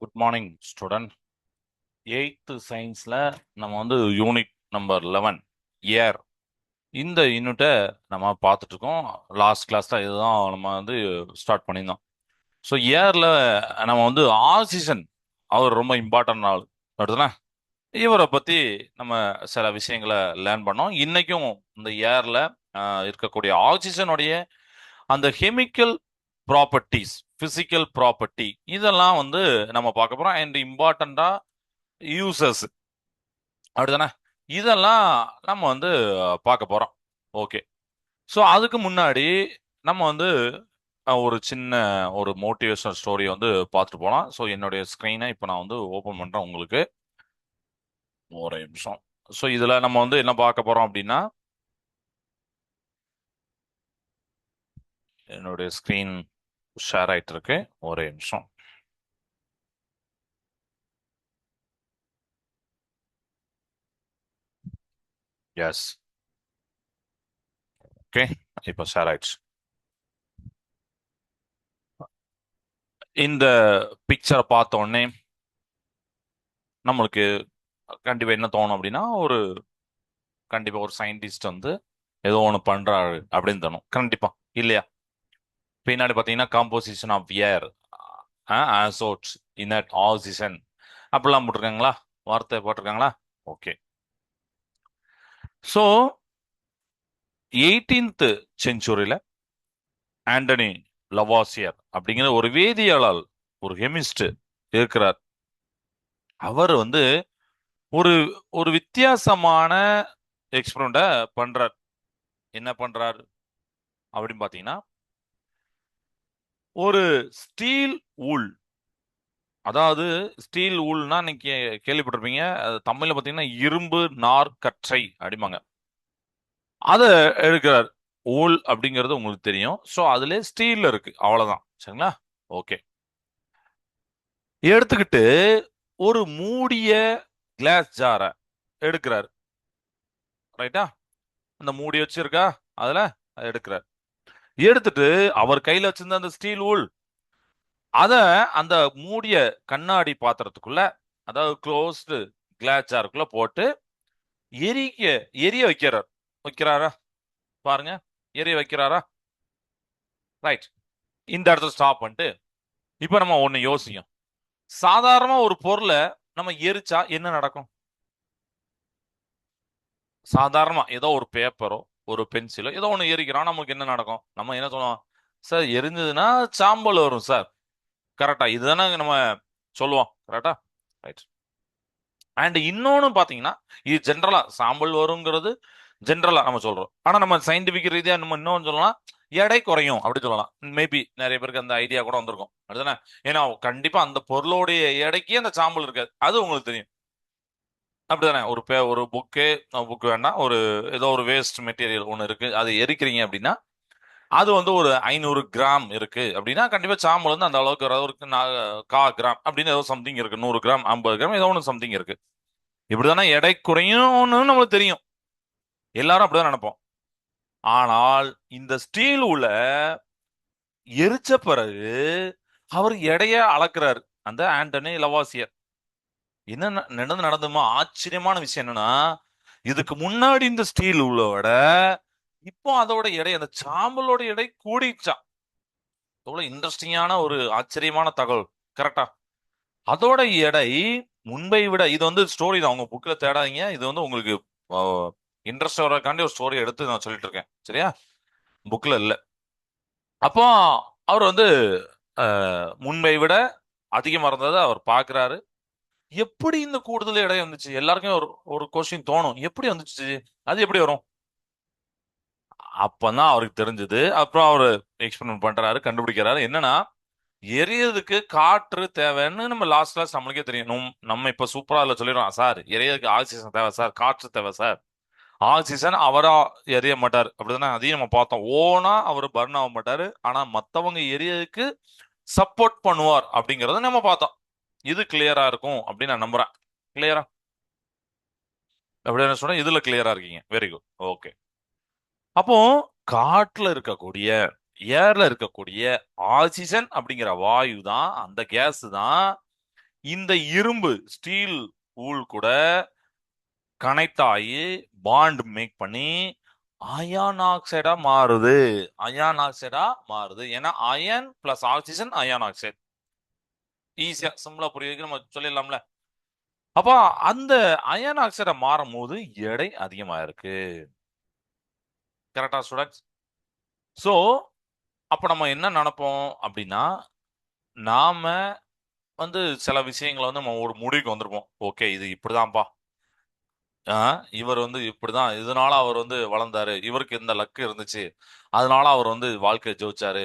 Good morning student. Eighth சயின்ஸில் நம்ம வந்து யூனிட் நம்பர் 11 ஏர் இந்த யூனிட்டை நம்ம பார்த்துட்டு இருக்கோம். லாஸ்ட் கிளாஸில் இதுதான் நம்ம வந்து ஸ்டார்ட் பண்ணியிருந்தோம். ஸோ ஏரில் நம்ம வந்து ஆக்சிஜன் அவர் ரொம்ப இம்பார்ட்டன்ட் ஆள் அடுத்தனா இவரை பற்றி நம்ம சில விஷயங்களை லேர்ன் பண்ணோம். இன்னைக்கும் இந்த ஏரில் இருக்கக்கூடிய ஆக்சிஜனுடைய அந்த கெமிக்கல் ப்ராப்பர்ட்டிஸ், பிசிக்கல் ப்ராப்பர்ட்டி இதெல்லாம் வந்து நம்ம பார்க்க போகிறோம். அண்ட் இம்பார்ட்டண்டா யூசர்ஸ் அப்படிதானே இதெல்லாம் நம்ம வந்து பார்க்க போறோம். ஓகே. ஸோ அதுக்கு முன்னாடி நம்ம வந்து ஒரு சின்ன ஒரு மோட்டிவேஷனல் ஸ்டோரி வந்து பார்த்துட்டு போகலாம். ஸோ என்னுடைய ஸ்க்ரீனை இப்போ நான் வந்து ஓப்பன் பண்றேன் உங்களுக்கு. ஒரு நிமிஷம். ஸோ இதுல நம்ம வந்து என்ன பார்க்க போறோம் அப்படின்னா, என்னுடைய ஸ்க்ரீன் ஷேர் ஆயிட்டு இருக்கு. ஒரு நிமிஷம். எஸ். ஓகே. இப்போ ஷேர் ஆயிடுச்சு. இந்த பிக்சரை பார்த்த உடனே நம்மளுக்கு கண்டிப்பா என்ன தோணும் அப்படின்னா, கண்டிப்பா ஒரு சயின்டிஸ்ட் வந்து ஏதோ ஒன்று பண்றாரு அப்படின்னு தோணும். கண்டிப்பா இல்லையா? பின்னாடி பார்த்தீங்கன்னா composition of air, azotes, inert, oxygen அப்படிலாம் போட்டிருக்காங்களா? வார்த்தை போட்டிருக்காங்களா? ஓகே. ஸோ 18th செஞ்சுரியில ஆண்டனி லவாசியர் அப்படிங்கிற ஒரு வேதியியலாளர், ஒரு கெமிஸ்ட் இருக்கிறார். அவர் வந்து ஒரு ஒரு வித்தியாசமான எக்ஸ்பெரிமெண்ட பண்றார். என்ன பண்றார் அப்படின்னு பார்த்தீங்கன்னா, ஒரு ஸ்டீல் ஊல், அதாவது ஸ்டீல் ஊல்னா இன்னைக்கு கேள்விப்பட்டிருப்பீங்க. அது தமிழ்ல பாத்தீங்கன்னா இரும்பு நார் கற்றை அப்படிம்பாங்க. அதை எடுக்கிறார். ஊல் அப்படிங்கிறது உங்களுக்கு தெரியும். ஸோ அதுல ஸ்டீல் இருக்கு, அவ்வளவுதான். சரிங்களா? ஓகே. எடுத்துக்கிட்டு ஒரு மூடிய கிளாஸ் ஜார எடுக்கிறார். ரைட்டா? அந்த மூடி வச்சிருக்கா அதுல அதை எடுக்கிறார். எடுத்துட்டு அவர் கையில வச்சிருந்த அந்த ஸ்டீல் ஊல் அத அந்த மூடிய கண்ணாடி பாத்திரத்துக்குள்ள, அதாவது க்ளோஸ்டு கிளாஸ் ஜாருக்குள்ள போட்டு எரிய எரிய வைக்கிறார். வைக்கிறாரா? பாருங்க. எரிய வைக்கிறாரா? ரைட். இந்த இடத்துல ஸ்டாப் பண்ணிட்டு இப்ப நம்ம ஒண்ணு யோசிக்கும். சாதாரணமா ஒரு பொருளை நம்ம எரிச்சா என்ன நடக்கும்? சாதாரணமா ஏதோ ஒரு பேப்பரோ ஒரு பென்சிலோ ஏதோ ஒண்ணு எரிக்கிறோம், நமக்கு என்ன நடக்கும்? நம்ம என்ன சொல்லுவோம்? சார் எரிஞ்சதுன்னா சாம்பல் வரும் சார். கரெக்டா? இதுதானே நம்ம சொல்லுவோம். கரெக்டா? ரைட். அண்ட் இன்னொன்னு பாத்தீங்கன்னா, இது ஜென்ரலா சாம்பல் வருங்கிறது ஜென்ரலா நம்ம சொல்றோம். ஆனா நம்ம சயின்டிபிக் ரீதியா நம்ம இன்னொன்னு சொல்லலாம், எடை குறையும் அப்படி சொல்லலாம். மேபி நிறைய பேருக்கு அந்த ஐடியா கூட வந்திருக்கும். அப்படிதானே? ஏன்னா கண்டிப்பா அந்த பொருளோடைய எடைக்கு அந்த சாம்பல் இருக்காது, அது உங்களுக்கு தெரியும். அப்படிதானே? ஒரு புக்கு வேண்டாம், ஒரு ஏதோ ஒரு வேஸ்ட் மெட்டீரியல் ஒன்று இருக்கு, அது எரிக்கிறீங்க அப்படின்னா அது வந்து ஒரு 500 கிராம் இருக்கு அப்படின்னா கண்டிப்பா சாம்பல் வந்து அந்த அளவுக்கு வராது. ஒரு கா கிராம் அப்படின்னு ஏதோ சம்திங் இருக்கு. 100 கிராம் 50 கிராம் ஏதோ ஒன்று சம்திங் இருக்கு. இப்படிதானே எடை குறையும்னு நம்மளுக்கு தெரியும். எல்லாரும் அப்படிதான் நினைப்போம். ஆனால் இந்த ஸ்டீல் உள்ள எரிச்ச பிறகு அவர் எடைய அளக்குறாரு, அந்த ஆண்டனி லவாசியர். என்ன நடந்துமா ஆச்சரியமான விஷயம் என்னன்னா, இதுக்கு முன்னாடி இந்த ஸ்டீல் உள்ளோட இப்போ அதோட எடை, அந்த சாம்பலோட எடை கூடிச்சான். எவ்வளவு இன்ட்ரெஸ்டிங்கான ஒரு ஆச்சரியமான தகவல். கரெக்டா? அதோட எடை முன்பை விட, இது வந்து ஸ்டோரி தான், உங்க புக்ல தேடாதீங்க. இது வந்து உங்களுக்கு இன்ட்ரெஸ்ட் வர்றதுக்காண்டி ஒரு ஸ்டோரி எடுத்து நான் சொல்லிட்டு இருக்கேன். சரியா? புக்ல இல்ல. அப்போ அவர் வந்து முன்பை விட அதிகமா இருந்ததை அவர் பாக்குறாரு. எப்படி இந்த கூடுதல் எடை வந்துச்சு? எல்லாருக்கும் ஒரு ஒரு கொஸ்டின் தோணும், எப்படி வந்துச்சு? அது எப்படி வரும்? அப்பதான் அவருக்கு தெரிஞ்சது. அப்புறம் அவரு எக்ஸ்பெரிமெண்ட் பண்றாரு, கண்டுபிடிக்கிறாரு. என்னன்னா, எரியதுக்கு காற்று தேவைன்னு நம்ம லாஸ்ட் கிளாஸ் நம்மளுக்கே தெரியும். நம்ம இப்ப சூப்பரா அதுல சொல்லிடுறோம், சார் எரியதுக்கு ஆக்சிஜன் தேவை சார், காற்று தேவை சார். ஆக்சிஜன் அவரா எரிய மாட்டாரு, அப்படிதானே? அதையும் நம்ம பார்த்தோம். ஓனா அவர் பர்ன் ஆக மாட்டாரு, ஆனா மத்தவங்க எரியதுக்கு சப்போர்ட் பண்ணுவார் அப்படிங்கறத நம்ம பார்த்தோம். இது கிளியரா இருக்கும் அப்படின்னு நான் நம்புறேன். கிளியரா? அப்படின்னு சொன்னா இதுல கிளியரா இருக்கீங்க. Very good. ஓகே. அப்போ காற்றுல இருக்கக்கூடிய, ஏர்ல இருக்கக்கூடிய ஆக்சிஜன் அப்படிங்கிற வாயு தான், அந்த கேஸ் தான் இந்த இரும்பு ஸ்டீல் ஊல் கூட கனெக்ட் ஆகி பாண்ட் மேக் பண்ணி அயான் ஆக்சைடா மாறுது. அயான் ஆக்சைடா மாறுது. ஏன்னா iron plus oxygen iron oxide. ஈஸியா சிம்பிளா புரியுதுக்கு நம்ம சொல்லிடலாம்ல. அப்ப அந்த அயன் ஆக்சைடா மாறும் போது எடை அதிகமா இருக்கு. கரெக்டா ஸ்டூடெண்ட்ஸ்? சோ அப்ப நம்ம என்ன நினைப்போம் அப்படின்னா, நாம சில விஷயங்களை நம்ம ஒரு முடிவுக்கு வந்திருப்போம். ஓகே, இது இப்படிதான்ப்பா. இவர் இப்படிதான், இதனால அவர் வளர்ந்தாரு, இவருக்கு இந்த லக்கு இருந்துச்சு, அதனால அவர் வாழ்க்கையை ஜெயிச்சாரு,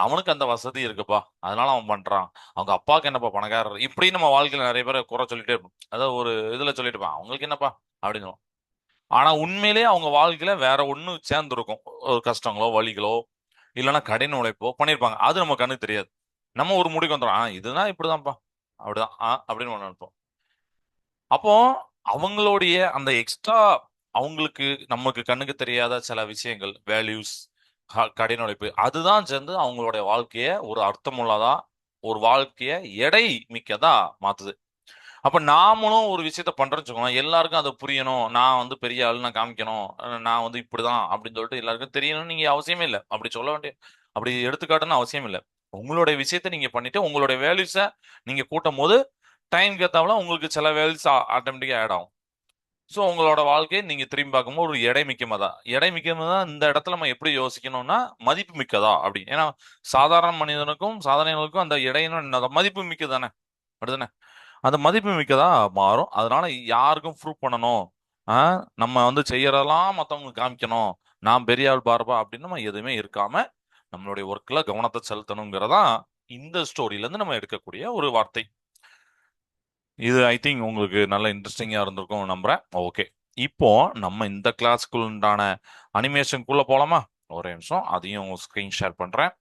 அவனுக்கு அந்த வசதி இருக்குப்பா, அதனால அவன் பண்றான், அவங்க அப்பாவுக்கு என்னப்பா பணக்காரர், இப்படி நம்ம வாழ்க்கையில நிறைய பேரை குறை சொல்லிட்டே இருப்போம். அதாவது ஒரு இதுல சொல்லிட்டு இருப்பான், அவங்களுக்கு என்னப்பா அப்படின்னு. ஆனா உண்மையிலேயே அவங்க வாழ்க்கையில வேற ஒண்ணு சேர்ந்துருக்கும். ஒரு கஷ்டங்களோ வலிகளோ இல்லைன்னா கடின உழைப்போ பண்ணியிருப்பாங்க. அது நம்ம கண்ணுக்கு தெரியாது. நம்ம ஒரு முடிவுக்கு வந்துடும், இதுதான் இப்படிதான்ப்பா, அப்படிதான் அப்படின்னு ஒண்ணு நினைப்போம். அப்போ அவங்களுடைய அந்த எக்ஸ்ட்ரா, அவங்களுக்கு நமக்கு கண்ணுக்கு தெரியாத சில விஷயங்கள், வேல்யூஸ், கடின உழைப்பு, அதுதான் சேர்ந்து அவங்களுடைய வாழ்க்கைய ஒரு அர்த்தமுள்ளதா, ஒரு வாழ்க்கைய எடை மிக்கதா மாத்துது. அப்ப நாமளும் ஒரு விஷயத்த பண்றோம்னு வச்சுக்கோங்களேன், எல்லாருக்கும் அது புரியணும், நான் பெரிய ஆளு, நான் காமிக்கணும், நான் இப்படிதான் அப்படின்னு சொல்லிட்டு எல்லாருக்கும் தெரியணும்னு நீங்க அவசியமே இல்லை. அப்படி சொல்ல வேண்டிய, அப்படி எடுத்துக்காட்டுன்னு அவசியம் இல்லை. உங்களுடைய விஷயத்த நீங்க பண்ணிட்டு உங்களுடைய வேல்யூஸை நீங்க கூட்டும் போது டைம் ஏத்தாப்புல உங்களுக்கு சில வேல்யூஸ் ஆட்டோமேட்டிக்கா ஆட் ஆகும். ஸோ உங்களோட வாழ்க்கையை நீங்க திரும்பி பார்க்கும்போது ஒரு எடை மிக்கமா எடை மிக்கமா இந்த இடத்துல நம்ம எப்படி யோசிக்கணும்னா மதிப்பு மிக்கதா அப்படி. ஏன்னா சாதாரண மனிதனுக்கும் சாதாரணங்களுக்கும் அந்த எடையின மதிப்பு மிக்கதானே, அப்படிதானே? அந்த மதிப்பு மிக்கதா மாறும். அதனால யாருக்கும் ப்ரூவ் பண்ணணும், நம்ம செய்யறதெல்லாம் மத்தவங்களுக்கு காமிக்கணும், நான் பெரிய ஆள் பாருப்பா அப்படின்னு நம்ம எதுவுமே இருக்காம நம்மளுடைய ஒர்க்ல கவனத்தை செலுத்தணுங்கிறதா இந்த ஸ்டோரியில இருந்து நம்ம எடுக்கக்கூடிய ஒரு வார்த்தை. இது ஐ திங்க் உங்களுக்கு நல்ல இன்ட்ரெஸ்டிங்கா இருந்திருக்கும் நம்புறேன். ஓகே, இப்போ நம்ம இந்த கிளாஸ்க்குள்ள உண்டான அனிமேஷனுக்குள்ள போலாமா? ஒரு நிமிஷம், அதையும் ஸ்கிரீன் ஷேர் பண்றேன்.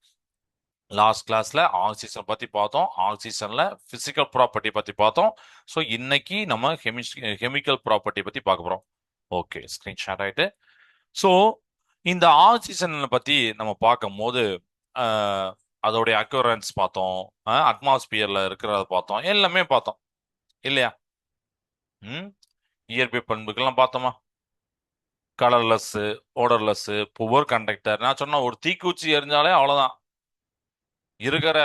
லாஸ்ட் கிளாஸ்ல ஆக்சிஜன் பத்தி பார்த்தோம், ஆக்சிஜன்ல பிசிக்கல் ப்ராப்பர்ட்டி பத்தி பார்த்தோம். ஸோ இன்னைக்கு நம்ம கெமிக்கல் ப்ராப்பர்ட்டி பத்தி பார்க்க போறோம். ஓகே, ஸ்கிரீன் ஷேர் ஆயிட்டு. ஸோ இந்த ஆக்சிஜன் பத்தி நம்ம பார்க்கும் போது அதோடைய அக்யூரன்ஸ் பார்த்தோம், அட்மாஸ்பியர்ல இருக்கிறத பார்த்தோம், எல்லாமே பார்த்தோம் இல்லையா? இயற்கை பண்புகள்லாம் பார்த்தோமா? Colourless, odourless, poor conductor. நான் சொன்ன ஒரு தீக்குச்சி எரிஞ்சாலே அவ்வளவுதான், இருக்கிற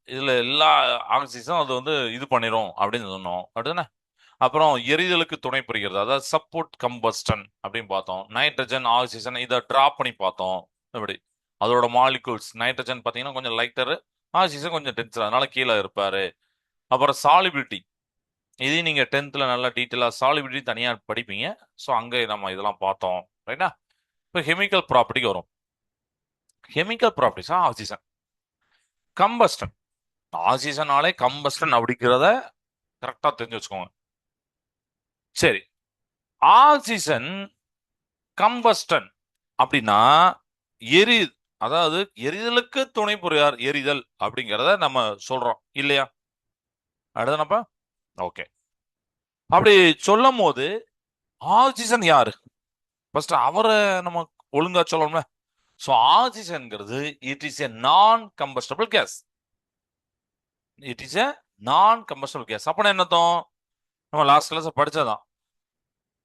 இதுல எல்லா ஆக்சிஜனும் அது இது பண்ணிரும் அப்படின்னு சொன்னோம், அப்படிதானே? அப்புறம் எரிதலுக்கு துணை புரிகிறது, அதாவது சப்போர்ட் கம்பஸ்டன் அப்படின்னு பார்த்தோம். நைட்ரஜன் ஆக்சிஜன் இதை டிராப் பண்ணி பார்த்தோம். இப்படி அதோட மாலிகூல்ஸ், நைட்ரஜன் பார்த்தீங்கன்னா கொஞ்சம் லைட்டரு, ஆக்சிஜன் கொஞ்சம் டென்சர், அதனால கீழே இருப்பாரு. அப்புறம் சாலிபிலிட்டி, இதையும் நீங்க 10th நல்லா டீட்டெயிலா சாலிபிலிட்டி தனியா படிப்பீங்க. ஸோ அங்க நம்ம இதெல்லாம் பார்த்தோம், ரைட்டா? இப்போ கெமிக்கல் ப்ராப்பர்ட்டிக்கு வரும். Chemical properties oxygen combustion. ஆக்சிஜனாலே கம்பஸ்டன் அப்படிங்கிறத கரெக்டா தெரிஞ்சு வச்சுக்கோங்க. சரி, ஆக்சிஜன் கம்பஸ்டன் அப்படின்னா எரி, அதாவது எரிதலுக்கு துணை புரியார், எரிதல் அப்படிங்கிறத நம்ம சொல்றோம் இல்லையா? அடுத்தனப்பா ஓகே, அப்படி சொல்லும் போது ஆக்சிஜன் யாரு ஃபர்ஸ்ட் அவரை நம்ம ஒழுங்கா சொல்லணும்ல. ஸோ ஆக்சிஜன்ங்கிறது it is a non combustible gas. It is a non combustible case. அப்ப என்னத்தோம், நம்ம லாஸ்ட் கிளாஸ் படிச்சதான்,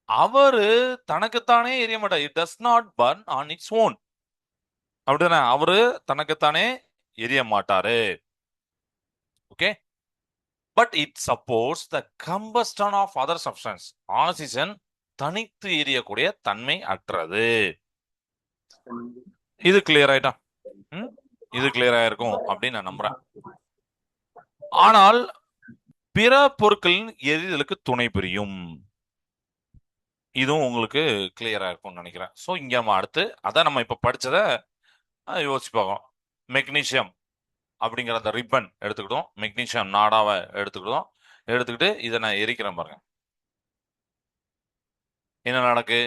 அவரு தனக்குத்தானே எரிய மாட்டார். It does not burn on its own, அப்படிதானே? அவரு தனக்குத்தானே எரிய மாட்டாரு. Okay, but it supports the combustion of other substance. Oxygen தனித்து எரியக்கூடிய தன்மை அற்றது. இது கிளியர் ஆயிட்டா? இது கிளியர் ஆயிருக்கும் அப்படின்னு நான் நம்புறேன். ஆனால் பிற பொருட்களின் எரிதலுக்கு துணை புரியும். இதுவும் உங்களுக்கு கிளியரா இருக்கும்னு நினைக்கிறேன். ஸோ இங்க நம்ம அடுத்து அதான் நம்ம இப்ப படிச்சதை யோசிச்சு பார்க்கணும். மெக்னீசியம் அப்படிங்கிற அந்த ரிப்பன் எடுத்துக்கிட்டோம், மெக்னீசியம் நாடாவை எடுத்துக்கிட்டோம். எடுத்துக்கிட்டு இதை நான் எரிக்கிறேன் பாருங்க, என்ன நடக்கு?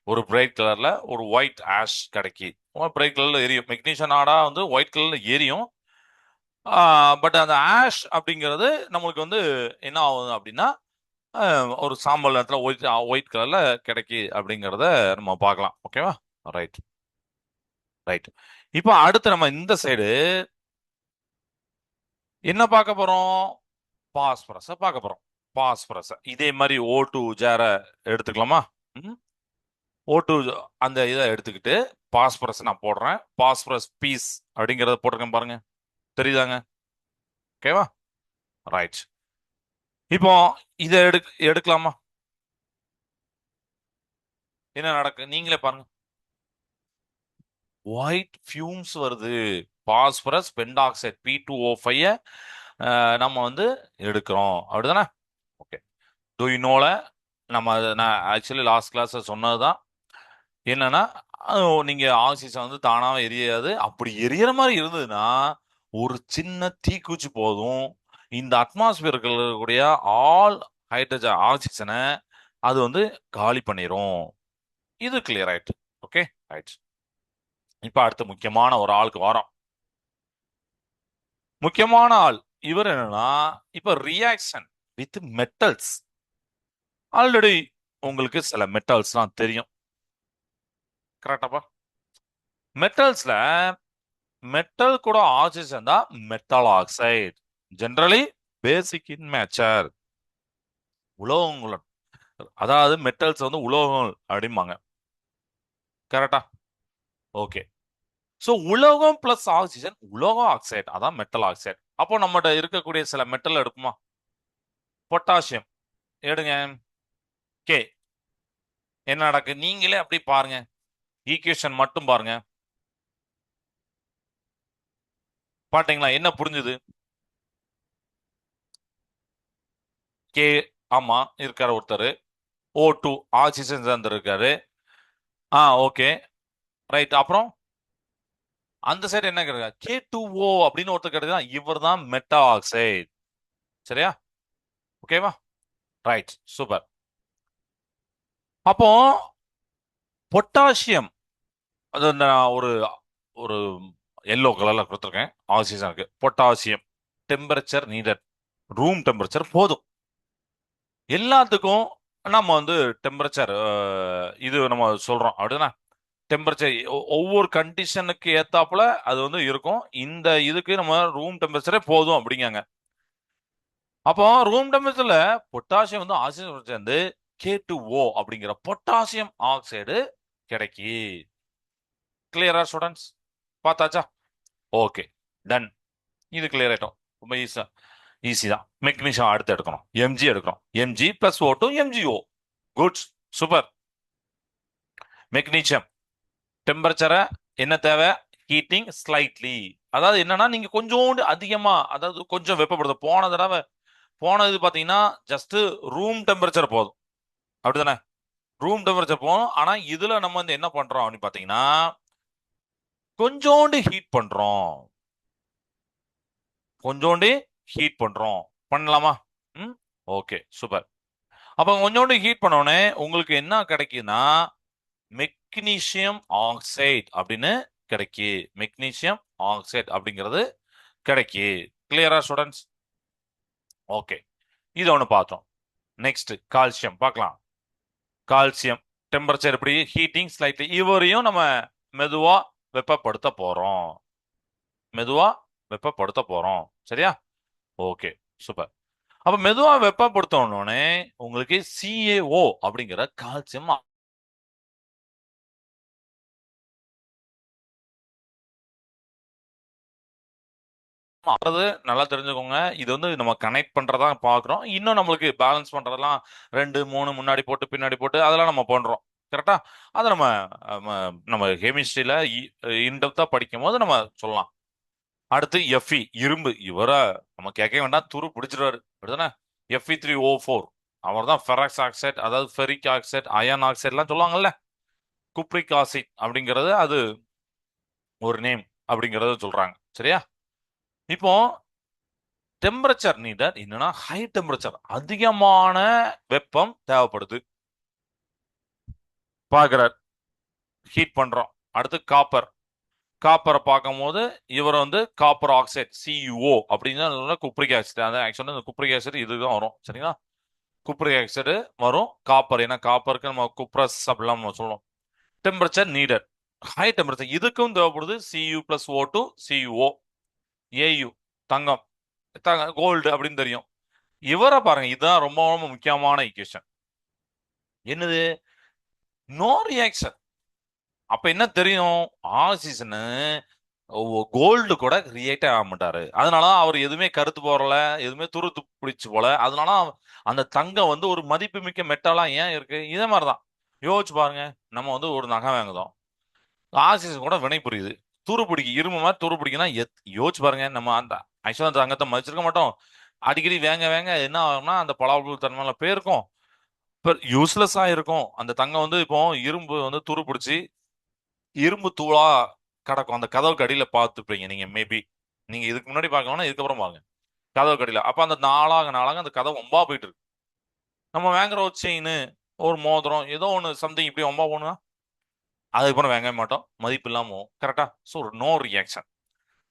ஒரு பிரைட் கலர்ல ஒரு ஒயிட் ஆஷ் கிடைக்கி, பிரைட் கலர்ல எரியும். மெக்னீசியம் நாடா ஒயிட் கலர்ல எரியும். பட் அந்த ஆஷ் அப்படிங்கிறது நம்மளுக்கு என்ன ஆகுது அப்படின்னா ஒரு சாம்பல் நேரத்தில் ஒயிட் ஒயிட் கலர்ல கிடைக்கி அப்படிங்கிறத நம்ம பார்க்கலாம். ஓகேவா? Right right. இப்போ அடுத்து நம்ம இந்த சைடு என்ன பார்க்க போறோம்? பாஸ்பரஸை பார்க்க போறோம். பாஸ்பரஸ் இதே மாதிரி O2 ஜார எடுத்துக்கலாமா? O2 அந்த இதை எடுத்துக்கிட்டு பாஸ்பரஸ் நான் போடுறேன். பாஸ்பரஸ் பீஸ் அப்படிங்கறத போட்டிருக்கேன் பாருங்க, தெரியுதாங்க? ஓகேவா? ரைட். இப்போ இதை எடுக்கலாமா? என்ன நடக்கு நீங்களே பாருங்க. ஒயிட் ஃபியூம்ஸ் வருது. பாஸ்பரஸ் பென்டாக்சைடு P2O5 நம்ம வந்து எடுக்கிறோம், அப்படிதானே? ஓகே. டு யூ நோல நான் ஆக்சுவலி லாஸ்ட் கிளாஸ் சொன்னதுதான். என்னன்னா நீங்க ஆக்சிஜன் வந்து தானாவே எரியாது. அப்படி எரியற மாதிரி இருந்ததுன்னா ஒரு சின்ன தீக்குச்சி போதும், இந்த அட்மாஸ்பியர் இருக்கக்கூடிய ஆல் ஹைட்ரஜன் ஆக்சிஜனை அது வந்து காலி பண்ணிரும். இது கிளியர் ஆயிட்டு. Okay right. இப்ப அடுத்த முக்கியமான ஒரு ஆளுக்கு வரோம். முக்கியமான ஆள் இவர் என்னன்னா, இப்ப ரியாக்ஷன் வித் மெட்டல்ஸ். ஆல்ரெடி உங்களுக்கு சில மெட்டல்ஸ்லாம் தெரியும், கரெக்டாப்பா? மெட்டல்ஸ்ல மெட்டல் கூட ஆக்சிஜன் தான் மெட்டல் ஆக்சைடு. ஜெனரலி பேசிக் இன் மேச்சர். உலோகங்கள், அதாவது மெட்டல்ஸ் வந்து உலோகங்கள் அப்படிம்பாங்க, கரெக்டா? ஓகே. சோ உலோகம் பிளஸ் ஆக்சிஜன் உலோக ஆக்சைடு, அதான் மெட்டல் ஆக்சைடு. அப்போ நம்மகிட்ட இருக்கக்கூடிய சில மெட்டல் எடுக்குமா? பொட்டாசியம் எடுங்க. கே என்ன நடக்கு நீங்களே அப்படி பாருங்க, ஈக்குவேஷன் மட்டும் பாருங்க. பாத்தீங்களா என்ன புரிஞ்சுது? கே, ஆமா இருக்காரு ஒருத்தர். O2 ஆக்சிஜன் இருக்காரு. Okay right. அப்புறம் அந்த சைடு என்ன கிடையாது, K2O அப்படின்னு ஒருத்தர் கிடையாது, இவர் தான் மெட்டா ஆக்சைடு. சரியா? ஓகேவா? Right, super. அப்போ பொட்டாசியம், அது நான் ஒரு ஒரு எல்லோ கலர்ல கொடுத்துருக்கேன். ஆக்சிஜனுக்கு potassium temperature needed, room temperature போதும். எல்லாத்துக்கும் நம்ம வந்து டெம்பரேச்சர் இது நம்ம சொல்றோம், அப்படின்னா டெம்பரேச்சர் ஒவ்வொரு கண்டிஷனுக்கு ஏத்தாப்புல அது வந்து இருக்கும். இந்த இதுக்கு நம்ம ரூம் டெம்பரேச்சரே போதும் அப்படிங்காங்க. அப்போ ரூம் டெம்பரேச்சர்ல பொட்டாசியம் வந்து ஆக்சிஜன் சேர்ந்து K2O அப்படிங்கிற பொட்டாசியம் ஆக்சைடு கிடைக்கி. கிளியரா ஸ்டூடெண்ட்ஸ்? பார்த்தாச்சா? Okay done. இது கிளியர் ஆயிட்டோம். ரொம்ப ஈஸி தான். மெக்னீசியம் அடுத்து எடுக்கணும், Mg எடுக்கணும். Mg plus O2 MgO. Good, super. Magnesium டெம்பரேச்சரை என்ன தேவை? Heating slightly. அதாவது என்னன்னா நீங்க கொஞ்சோண்டு அதிகமா, அதாவது கொஞ்சம் வெப்பப்படுத்த. போன இது பாத்தீங்கன்னா ஜஸ்ட் ரூம் டெம்பரேச்சர் போதும், அப்படிதானே? ரூம் டெம்பரேச்சர் போதும். ஆனா இதுல நம்ம வந்து என்ன பண்றோம் அப்படின்னு பாத்தீங்கன்னா கொஞ்சோண்டு ஹீட் பண்றோம். கொஞ்சோண்டு ஹீட் பண்றோம். பண்ணலாமா? ம், ஓகே சூப்பர். அப்ப கொஞ்சோண்டு ஹீட் பண்ண உடனே உங்களுக்கு என்ன கிடைக்குதுன்னா மெக்னீசியம் ஆக்சைடு அப்படின்னு கிடைக்கி. மெக்னீசியம் ஆக்சைடு அப்படிங்கிறது கிடைக்கி. கிளியரா ஸ்டூடெண்ட்ஸ்? ஓகே, இது ஒண்ணு பார்த்தோம். நெக்ஸ்ட் கால்சியம் பார்க்கலாம். கால்சியம் டெம்பரேச்சர் எப்படி? Heating slightly. இவரையும் நம்ம மெதுவா வெப்பப்படுத்த போறோம். மெதுவா வெப்பப்படுத்த போறோம். சரியா? Okay super. அப்ப மெதுவா வெப்பப்படுத்த உடனே உங்களுக்கு CaO அப்படிங்கிற கால்சியம் நல்லா தெரிஞ்சுக்கோங்க. இது வந்து நம்ம கனெக்ட் பண்றதா பாக்குறோம். இன்னும் நம்மளுக்கு பேலன்ஸ் பண்றதெல்லாம் 2 3 முன்னாடி போட்டு பின்னாடி போட்டு அதெல்லாம் நம்ம பண்றோம், கரெக்டா? அதை நம்ம நம்ம கெமிஸ்ட்ரியில இன்டெப்தா படிக்கும் போது நம்ம சொல்லலாம். அடுத்து Fe இரும்பு. இவரை நம்ம கேட்க வேண்டாம், துரு பிடிச்சிருவாரு, அப்படிதானே? Fe3O4 அவர் தான் ஃபெரக்ஸ் ஆக்சைடு, அதாவது ஃபெரிக் ஆக்சைடு, அயன் ஆக்சைடுலாம் சொல்லுவாங்கல்ல. குப்ரிக் ஆசிட் அப்படிங்கிறது அது ஒரு நேம் அப்படிங்கறத சொல்றாங்க. சரியா? இப்போ டெம்பரேச்சர் நீடட் என்னன்னா ஹை டெம்பரேச்சர், அதிகமான வெப்பம் தேவைப்படுது. பார்க்கிறார், ஹீட் பண்றோம். அடுத்து காப்பர். காப்பரை பார்க்கும் போது இவர் வந்து காப்பர் ஆக்சைடு CuO அப்படின்னு குப்ரிக் ஆசிட். அதான் ஆக்சுவலா இந்த குப்ரிக் ஆசிட் இதுதான் வரும். சரிங்களா? குப்ரிக் ஆக்சைடு வரும். காப்பர், ஏன்னா காப்பருக்கு நம்ம குப்ரஸ் அப்படிலாம் நம்ம சொல்லுவோம். டெம்பரேச்சர் நீடட் ஹை டெம்பரேச்சர், இதுக்கும் தேவைப்படுது Cu plus O2 CuO. Au தங்கம், கோல்டு அப்படின்னு தெரியும். இவரை பாருங்க, இதுதான் ரொம்ப ரொம்ப முக்கியமான ஈக்குவேஷன். என்னது? No reaction. அப்ப என்ன தெரியும்? ஆக்சிஜன் கோல்டு கூட ரியாக்ட் ஆக மாட்டாரு. அதனால அவர் எதுவுமே கருத்து போறல, எதுவுமே துருத்து பிடிச்சு போல. அதனால அந்த தங்கம் வந்து ஒரு மதிப்புமிக்க மெட்டலா ஏன் இருக்கு? இதே மாதிரிதான் யோசிச்சு பாருங்க. நம்ம வந்து ஒரு நகை வாங்குதோம், ஆக்சிஜன் கூட வினை புரியுது. துரு பிடிக்கு, இரும்பு மாதிரி துரு பிடிக்குன்னா யோசிச்சு பாருங்க. நம்ம அந்த ஆக்சுவலா அந்த தங்கத்தை மதிச்சிருக்க மாட்டோம். அடிக்கடி வேங்க வேங்க என்ன ஆகும்னா அந்த பலாவுள் தன்மையில போயிருக்கும். இப்போ யூஸ்லெஸ்ஸா இருக்கும் அந்த தங்கம். வந்து இப்போ இரும்பு வந்து துரு பிடிச்சி இரும்பு தூளா கிடக்கும் அந்த கதவுக்கு அடியில பார்த்துப்பீங்க நீங்க. மேபி நீங்க இதுக்கு முன்னாடி பார்க்கணும்னா இதுக்கப்புறம் பாருங்க கதவுக்கு அடியில. அப்ப அந்த நாளாக நாளாக அந்த கதவு ஒம்பா போயிட்டு இருக்கு. நம்ம வாங்குற ஒரு செயின், ஒரு மோதிரம், ஏதோ ஒன்று சம்திங் இப்படி ஒம்பா போகணும்னா அதுக்கப்புறம் வாங்கவே மாட்டோம், மதிப்பு இல்லாம போகும். கரெக்டா? So no reaction.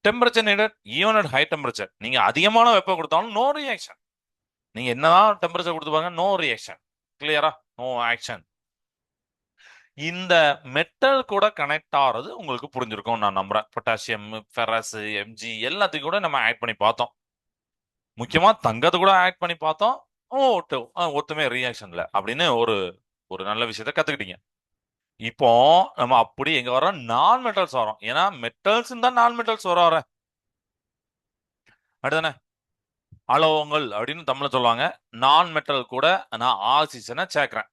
Temperature needed even at high temperature. நீங்க அதிகமான வெப்பம் கொடுத்தாலும் நோ ரியாக்ஷன். நீங்க என்னதான் டெம்பரேச்சர் கொடுத்து பாருங்க, நோ ரியாக்ஷன். கிளியரா? No action. இந்த மெட்டல் கூட கனெக்ட் ஆகிறது உங்களுக்கு புரிஞ்சிருக்கும் நான் நம்புறேன். பொட்டாசியம், ஃபெரஸ், எம்ஜி எல்லாத்தையும் கூட நம்ம ஆட் பண்ணி பார்த்தோம். முக்கியமா தங்கத்தை கூட ஆட் பண்ணி பார்த்தோம். ஒத்துமே ரியாக்ஷன்ல அப்படின்னு ஒரு ஒரு நல்ல விஷயத்த கத்துக்கிட்டீங்க. இப்போ நம்ம அப்படி எங்க வரோம்? நான் மெட்டல்ஸ் வரோம். ஏன்னா மெட்டல்ஸ் தான் நான் மெட்டல்ஸ் வர அப்படிதானே? அலோகங்கள் அப்படின்னு தமிழ்ல சொல்லுவாங்க. நான் மெட்டல் கூட நான் ஆக்சிஜனை சேர்க்கிறேன்.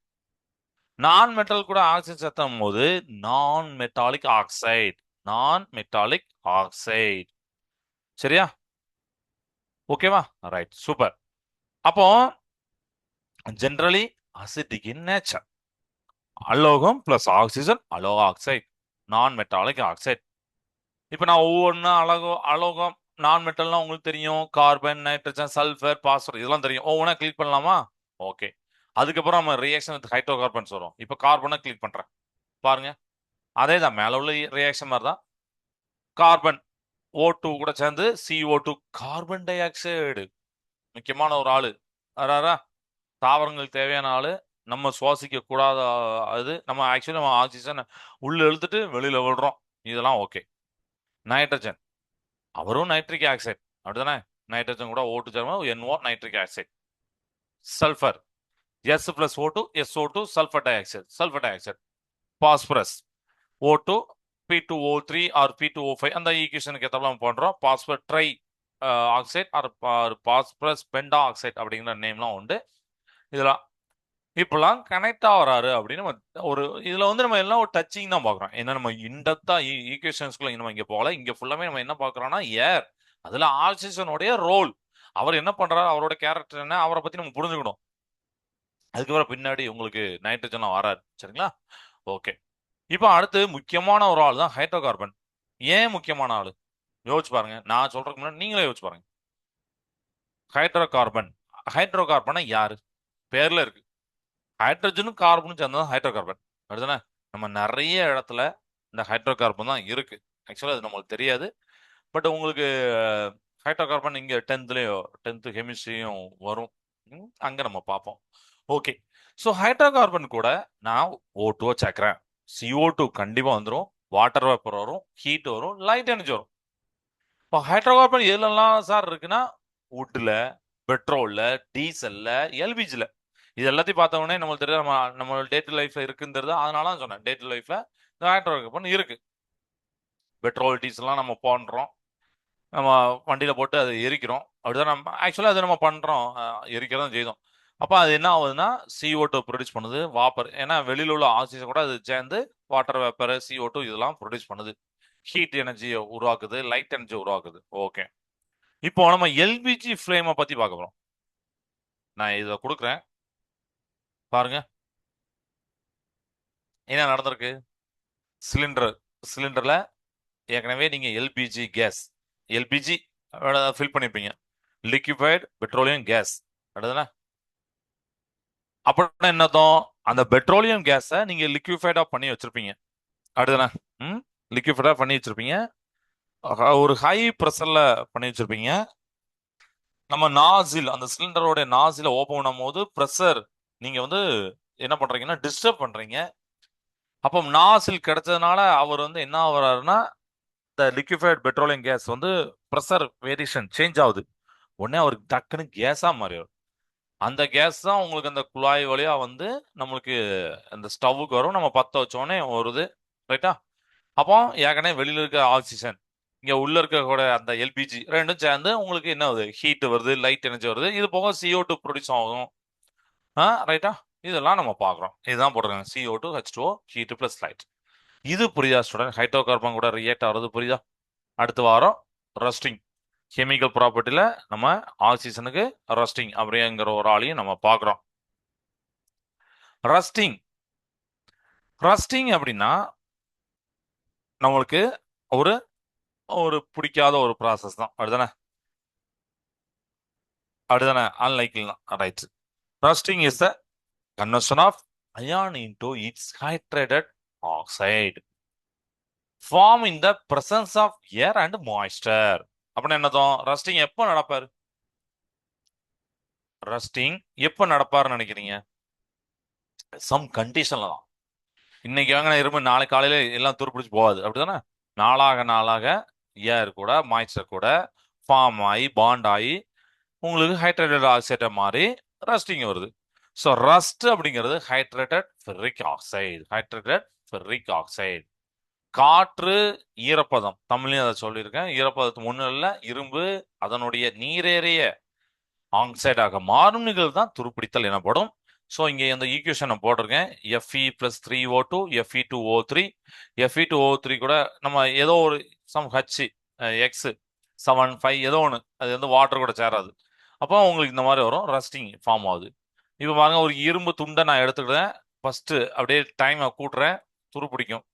நான் மெட்டல் கூட ஆக்சிஜன் சேர்த்தும் போது நான் மெட்டாலிக் ஆக்சைடு. நான் மெட்டாலிக் ஆக்சைடு. சரியா? ஓகேவா? Right, super. அப்போ ஜென்ரலி அசிட்டிக் இன் நேச்சர். அலோகம் பிளஸ் ஆக்சிஜன் அலோ ஆக்சைடு, நான் மெட்டாலிக் ஆக்சைடு. இப்போ நான் ஒவ்வொன்றா அலோகம் நான் மெட்டல்னா உங்களுக்கு தெரியும். கார்பன், நைட்ரஜன், சல்ஃபர், பாஸ்பரஸ் இதெல்லாம் தெரியும். ஒவ்வொன்றா கிளிக் பண்ணலாமா? ஓகே. அதுக்கப்புறம் நம்ம ரியாக்ஷன் வித் ஹைட்ரோகார்பன்ஸ் வரும். இப்போ கார்பனை கிளிக் பண்றேன் பாருங்க. அதே தான் மேல உள்ள ரியாக்ஷன் மாதிரி தான். கார்பன் O2 கூட சேர்ந்து CO2 கார்பன் டை ஆக்சைடு. முக்கியமான ஒரு ஆளு அராரா. தாவரங்களுக்கு தேவையான ஆளு. நம்ம சுவாசிக்க கூடாத அது. நம்ம ஆக்சுவலி நம்ம ஆக்சிஜன் உள்ள இழுத்துட்டு வெளியில விடுறோம். இதெல்லாம் ஓகே. நைட்ரஜன், அவரும் நைட்ரிக் ஆக்சைடு அப்படிதானே? நைட்ரஜன் கூட O2 சேர்ந்து NO nitric oxide. Sulphur S plus O2 SO2 sulphur dioxide, sulphur dioxide. Phosphorus O2 P2O3 or P2O5 அந்த ஈக்குவேஷனுக்கு ஏற்றப்ப பண்றோம். Phosphor trioxide or phosphorus penta oxide அப்படிங்கிற நேம்லாம் உண்டு. இதெல்லாம் இப்பெல்லாம் கனெக்ட் ஆகிறாரு அப்படின்னு ஒரு இதுல வந்து நம்ம எல்லாம் ஒரு டச்சிங் தான் பாக்குறோம். ஏன்னா நம்ம இன்டெப்தா ஈக்குவேஷன்ஸ்குள்ள நம்ம இங்க போகல. இங்க ஃபுல்லாமே நம்ம என்ன பாக்குறோம்னா ஏர், அதுல ஆக்சிஜனுடைய ரோல், அவர் என்ன பண்றாரு, அவரோட கேரக்டர் என்ன, அவரை பத்தி நம்ம புரிஞ்சுக்கணும். அதுக்கப்புறம் பின்னாடி உங்களுக்கு நைட்ரஜன்லாம் வராது. சரிங்களா? ஓகே. இப்போ அடுத்து முக்கியமான ஒரு ஆள் தான் ஹைட்ரோ கார்பன். ஏன் முக்கியமான ஆளு? யோசிச்சு பாருங்க. நான் சொல்றதுக்கு முன்னாடி நீங்களே யோசிச்சு பாருங்க. Hydro carbon. ஹைட்ரோ கார்பனா யாரு? பேர்ல இருக்கு. ஹைட்ரஜனும் கார்பனும் சேர்ந்தது ஹைட்ரோ கார்பன். அப்படிதானே? நம்ம நிறைய இடத்துல இந்த ஹைட்ரோ கார்பன் தான் இருக்கு. ஆக்சுவலா அது நம்மளுக்கு தெரியாது. பட் உங்களுக்கு ஹைட்ரோ கார்பன் இங்க 10th கெமிஸ்ட்ரியும் வரும். அங்க நம்ம பார்ப்போம். ஓகே. ஸோ ஹைட்ரோ கார்பன் கூட நான் O2 சேர்க்கிறேன். CO2 கண்டிப்பா வந்துடும். வாட்டர் வேப்பர் வரும், ஹீட் வரும், லைட் எனர்ஜி வரும். இப்போ ஹைட்ரோ கார்பன் எதுலலாம் சார் இருக்குன்னா வுட்ல, பெட்ரோல்ல, டீசல்ல, எல்பிஜில. இது எல்லாத்தையும் பார்த்த உடனே நம்மளுக்கு தெரியும் நம்ம டே டு லைஃப்ல இருக்குங்கிறது. அதனால தான் சொன்னேன் டே டு லைஃப்ல இந்த ஹைட்ரோ கார்பன் இருக்கு. பெட்ரோல், டீசல்லாம் நம்ம போடுறோம், நம்ம வண்டியில போட்டு அதை எரிக்கிறோம். அப்படிதான் நம்ம ஆக்சுவலாக அதை நம்ம பண்றோம், எரிக்கிறதும் செய்தோம். அப்போ அது என்ன ஆகுதுன்னா CO2 ப்ரொடியூஸ் பண்ணுது, வாப்பர். ஏன்னா வெளியில உள்ள ஆக்சிஜன் கூட அது சேர்ந்து வாட்டர் வேப்பர், CO2 இதெல்லாம் ப்ரொடியூஸ் பண்ணுது. ஹீட் எனர்ஜியை உருவாக்குது, லைட் எனர்ஜி உருவாக்குது. ஓகே. இப்போ நம்ம எல்பிஜி ஃப்ளேமை பத்தி பார்க்க போறோம். நான் இதை கொடுக்குறேன் பாருங்க. என்ன நடந்திருக்கு? சிலிண்டர் சிலிண்டர்ல ஏற்கனவே நீங்க எல்பிஜி கேஸ், எல்பிஜி ஃபில் பண்ணிருப்பீங்க, லிக்விஃபைடு பெட்ரோலியம் கேஸ். அடுத்ததுனா அப்படின்னா என்னதும் அந்த பெட்ரோலியம் கேஸை நீங்க லிக்விஃபைடா பண்ணி வச்சிருப்பீங்க. அடுத்ததுனா லிக்விஃபைடா பண்ணி வச்சிருப்பீங்க. ஒரு ஹை ப்ரெஷர்ல பண்ணி வச்சிருப்பீங்க. நம்ம நாசில், அந்த சிலிண்டரோட நாசில ஓபன் பண்ணும் போது ப்ரெஷர் நீங்க வந்து என்ன பண்றீங்கன்னா டிஸ்டர்ப் பண்றீங்க. அப்போ நாசில் கிடைச்சதுனால அவர் வந்து என்ன ஆகுறாருன்னா இந்த லிக்விஃபைட் பெட்ரோலியம் கேஸ் வந்து ப்ரெஷர் வேரியேஷன் சேஞ்ச் ஆகுது. உடனே அவருக்கு டக்குன்னு கேஸா மாறிடும். அந்த கேஸ் தான் உங்களுக்கு அந்த குழாய் வழியா வந்து நம்மளுக்கு அந்த ஸ்டவ்வுக்கு வரும். நம்ம பத்த வச்சோடனே வருது. ரைட்டா? அப்போ ஏற்கனவே வெளியில இருக்க ஆக்சிஜன் இங்க உள்ள இருக்க கூட அந்த எல்பிஜி ரெண்டும் சேர்ந்து உங்களுக்கு என்ன வருது? ஹீட் வருது, லைட் எனர்ஜி வருது. இது போக CO2 ப்ரொடியூஸ் ஆகும். ரைட்டா? இதெல்லாம் நம்ம பார்க்குறோம். இதுதான் போட்டிருக்காங்க. CO2 H2O heat plus light. இது புரியுதா ஸ்டூடெண்ட்? ஹைட்ரோ கார்பன் கூட ரியாக்ட் ஆகிறது புரியுதா? அடுத்த வாரம் ரஸ்டிங் கெமிக்கல் ப்ராப்பர்ட்டில நம்ம ஆக்சிஜனுக்கு ரஸ்டிங் அப்படிங்கிற ஒரு ஆளையும் நம்ம பார்க்குறோம். ரஸ்டிங் ரஸ்டிங் அப்படின்னா நம்மளுக்கு ஒரு ஒரு பிடிக்காத ஒரு ப்ராசஸ் தான். அப்படிதானே? அப்படிதானே? அன்லைக்லி தான். Right. Rusting is the conversion of iron into its hydrated oxide form in the presence of air and moisture. அப்படின்னு என்னதும்? ரஸ்டிங் எப்போ நடப்பாரு? ரஸ்டிங் எப்போ நடப்பாருன்னு நினைக்கிறீங்க? சம் கண்டிஷன்ல தான். இன்னைக்கு வாங்கின இரும்பு நாளை காலையில எல்லாம் துருப்பிடிச்சு போகாது. அப்படிதானே? நாளாக நாளாக ஏர் கூட மாய்ஸ்டர் கூட ஃபார்ம் ஆகி பாண்ட் ஆகி உங்களுக்கு ஹைட்ரேட்டட் ஆக்சைடை மாறி ரஸ்டிங் வருது. ஸோ ரஸ்ட் அப்படிங்கிறது hydrated ferric oxide. Hydrated ferric oxide. காற்று, ஈரப்பதம், தமிழ்லையும் அதை சொல்லியிருக்கேன். ஈரப்பதத்துக்கு முன்னில இரும்பு அதனுடைய நீரேறிய ஆக்சைடாக மாறும் நிகழ்வு தான் துருப்பிடித்தல் எனப்படும். ஸோ இங்கே இந்த ஈக்குவேஷன் நான் போட்டிருக்கேன். Fe+3O2 Fe2O3 Fe2O3 கூட நம்ம ஏதோ ஒரு சம் H X75 ஏதோ ஒன்று அது வந்து வாட்டர் கூட சேராது. அப்போ உங்களுக்கு இந்த மாதிரி வரும், ரஸ்டிங் ஃபார்ம் ஆகுது. இப்போ பாருங்க, ஒரு இரும்பு துண்டை நான் எடுத்துக்கிட்டேன். ஃபர்ஸ்ட் அப்படியே டைமை கூட்டுறேன், துருப்பிடிக்கும்.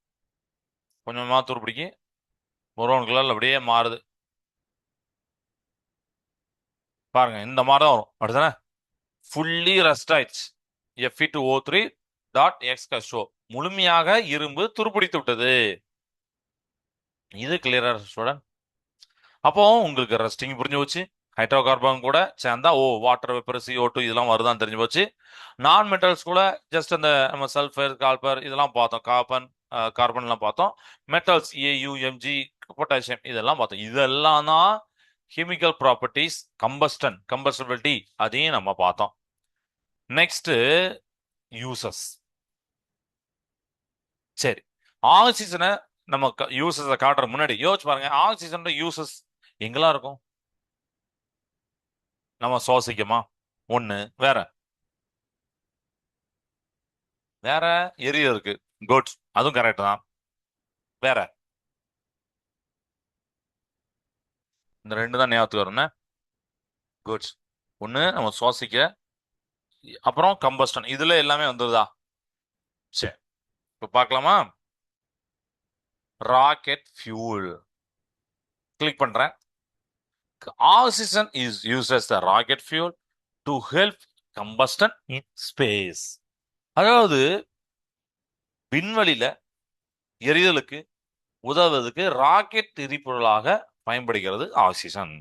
கொஞ்சமாக துருப்பிடிக்கும், ப்ரௌன் கலர்ல அப்படியே மாறுது. பாருங்க, இந்த மாதிரி தான் வரும். அப்படிதானே? ஃபுல்லி ரஸ்ட் ஆயிடுச்சு. Fe2O3 டாட் எக்ஸ் ஷோ முழுமையாக இரும்பு துருப்பிடித்து விட்டது. இது கிளியரா ஸ்டூடெண்ட்? அப்போ உங்களுக்கு ரஸ்டிங் புரிஞ்சு போச்சு. ஹைட்ரோ கார்பன் கூட சேர்ந்தா வாட்டர் வேப்பர் CO2 இதெல்லாம் வருதான்னு தெரிஞ்சு போச்சு. நான் மெட்டல்ஸ் கூட ஜஸ்ட் அந்த நம்ம சல்ஃபர் கால்பர் இதெல்லாம் பார்த்தோம். கார்பன்லாம் பார்த்தோம். மெட்டல்ஸ் AuMg பொட்டாசியம் இதெல்லாம் பார்த்தோம். இதெல்லாம் தான் கெமிக்கல் ப்ராப்பர்ட்டிஸ், கம்பஸ்டபிலிட்டி அதையும் நம்ம பார்த்தோம். Next uses. சரி, ஆக்சிஜனை நம்ம யூசஸை காட்டுற முன்னாடி யோசிச்சு பாருங்க, ஆக்சிஜனோட யூசஸ் எங்கெல்லாம் இருக்கும்? நம்ம சுவாசிக்கமா ஒண்ணு, வேற வேற எரிய இருக்கு. குட், அதுவும் கரெக்ட் தான். வேற இந்த ரெண்டு தான் ஞாபகத்துக்கு வரும்னா குட். ஒண்ணு நம்ம சுவாசிக்க, அப்புறம் கம்பஸ்டன். இதுல எல்லாமே வந்துருதா? சரி, இப்ப பார்க்கலாமா? ராக்கெட் ஃபியூல் கிளிக் பண்றேன். Oxygen is used as the rocket fuel to help combustion in space. அதாவது விண்வெளியில எரிதலுக்கு உதவுவதற்கு ராக்கெட் எரிபொருளாக பயன்படுகிறது ஆக்சிஜன்.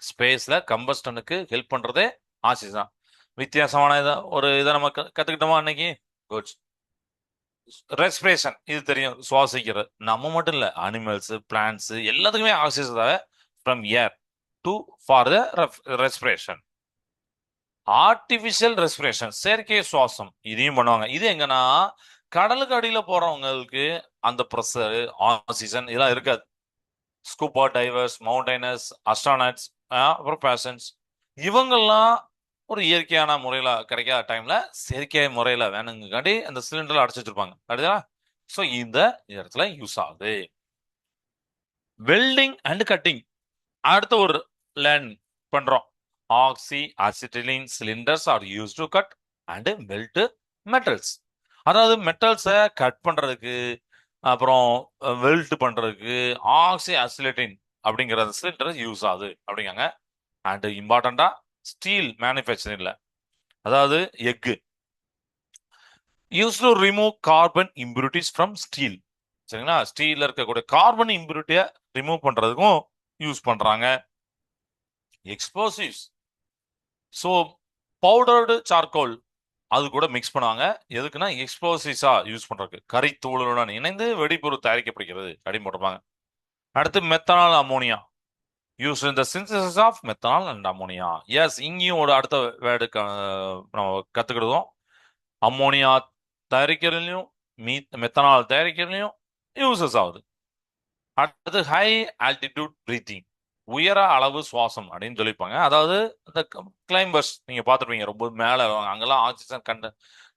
ஸ்பேஸ்ல கம்பஸ்டனுக்கு ஹெல்ப் பண்றதே ஆக்சிஜன். வித்தியாசமான ஒரு இதை நம்ம கத்துக்கிட்டோமா அன்னைக்கு? குட். ரெஸ்பிரேஷன் இது தெரியும், சுவாசிக்கிறது. நம்ம மட்டும் இல்ல, அனிமல்ஸ், பிளான்ட்ஸ் எல்லாத்துக்குமே ஆக்சிஜன் தேவை. From air to for the respiration. Artificial respiration செயற்கை சுவாசம் இதையும் பண்ணுவாங்க. இது எங்கன்னா கடலுக்கு அடியில போறவங்களுக்கு அந்த ப்ரெஷர் ஆக்சிஜன் இதெல்லாம் இருக்காது. ஸ்கூபா டைவர்ஸ், மவுண்டைனர்ஸ், அஸ்ட்ரானட்ஸ், அப்புறம் பேஷன்ஸ் இவங்கெல்லாம் ஒரு இயற்கையான முறையில கிடைக்காத டைம்ல செயற்கை முறையில வேணுங்காண்டி அந்த சிலிண்டர்ல அடைச்சு வச்சிருப்பாங்க. அப்படியா? ஸோ இந்த இடத்துல யூஸ் ஆகுது. வெல்டிங் அண்ட் கட்டிங் அடுத்த ஒரு லேர்ன் பண்றோம். Oxy acetylene cylinders are use to cut and melt metals. அதாவது மெட்டல்ஸை கட் பண்றதுக்கு அப்புறம் வெல்ட் பண்றதுக்கு ஆக்சி அசிலேட்டின் அப்படிங்கிற சிலிண்டர் யூஸ் ஆகுது அப்படிங்காங்க. அண்ட் இம்பார்ட்டண்டா ஸ்டீல் மேனுஃபேக்சரிங்ல, அதாவது எஃகு use to remove carbon impurities from steel. சரிங்களா? ஸ்டீல்ல இருக்கக்கூடிய கார்பன் இம்பியூரிட்டியை ரிமூவ் பண்றதுக்கும் யூஸ் பண்றாங்க. எக்ஸ்ப்ளோசிவ்ஸ், ஸோ பவுடர்டு சார்கோல் அது கூட மிக்ஸ் பண்ணுவாங்க. எதுக்குன்னா எக்ஸ்ப்ளோசிவ்ஸா யூஸ் பண்றதுக்கு. கரித்தூளுடன் இணைந்து வெடிபொருள் தயாரிக்கப்படுகிறது அப்படின்னு போட்டிருப்பாங்க. அடுத்து methanol ammonia. Use in the synthesis of methanol and ammonia. Yes, இங்கேயும் ஒரு அடுத்த வேர்டு நம்ம கத்துக்கிடுவோம். அம்மோனியா தயாரிக்கிறதுலையும் மெத்தனால் தயாரிக்கிறதுலையும் யூசஸ் ஆகுது. அடுத்தது ஹை ஆல்டிடியூட் பிரீத்திங், உயர அளவு சுவாசம் அப்படின்னு சொல்லிப்பாங்க. அதாவது இந்த கிளைம்பர்ஸ் நீங்க பார்த்துருப்பீங்க, ரொம்ப மேல அங்கெல்லாம் ஆக்சிஜன்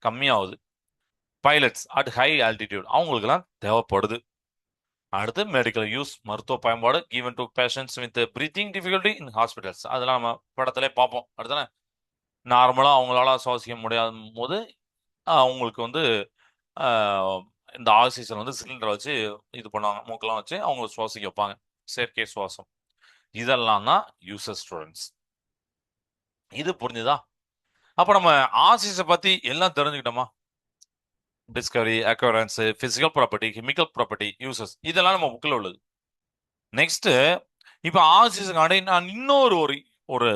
கம்மியாகுது. பைலட்ஸ் அட் ஹை ஆல்டிடியூட் அவங்களுக்குலாம் தேவைப்படுது. அடுத்து மெடிக்கல் யூஸ், மருத்துவ பயன்பாடு given to patients with breathing difficulty in hospitals. அதெல்லாம் நம்ம படத்திலே பார்ப்போம். அடுத்தானே நார்மலா அவங்களால சுவாசிக்க முடியாத போது அவங்களுக்கு வந்து ஆஹ், இந்த ஆக்சிஜன் வந்து சிலிண்டரை வச்சு இது பண்ணுவாங்க, மூக்கெல்லாம் வச்சு அவங்க சுவாசிக்க வைப்பாங்க, செயற்கை சுவாசம். இதெல்லாம் தான் யூசஸ் ஸ்டூடெண்ட்ஸ். இது புரிஞ்சுதா? அப்ப நம்ம ஆக்சிஜனை பத்தி எல்லாம் தெரிஞ்சுக்கிட்டோமா? Discovery, occurrence, physical property, chemical property, uses, இதெல்லாம் நம்ம புக்கில் உள்ளது. நெக்ஸ்ட் இப்போ ஆக்சிஜன் நான் இன்னொரு ஒரு ஒரு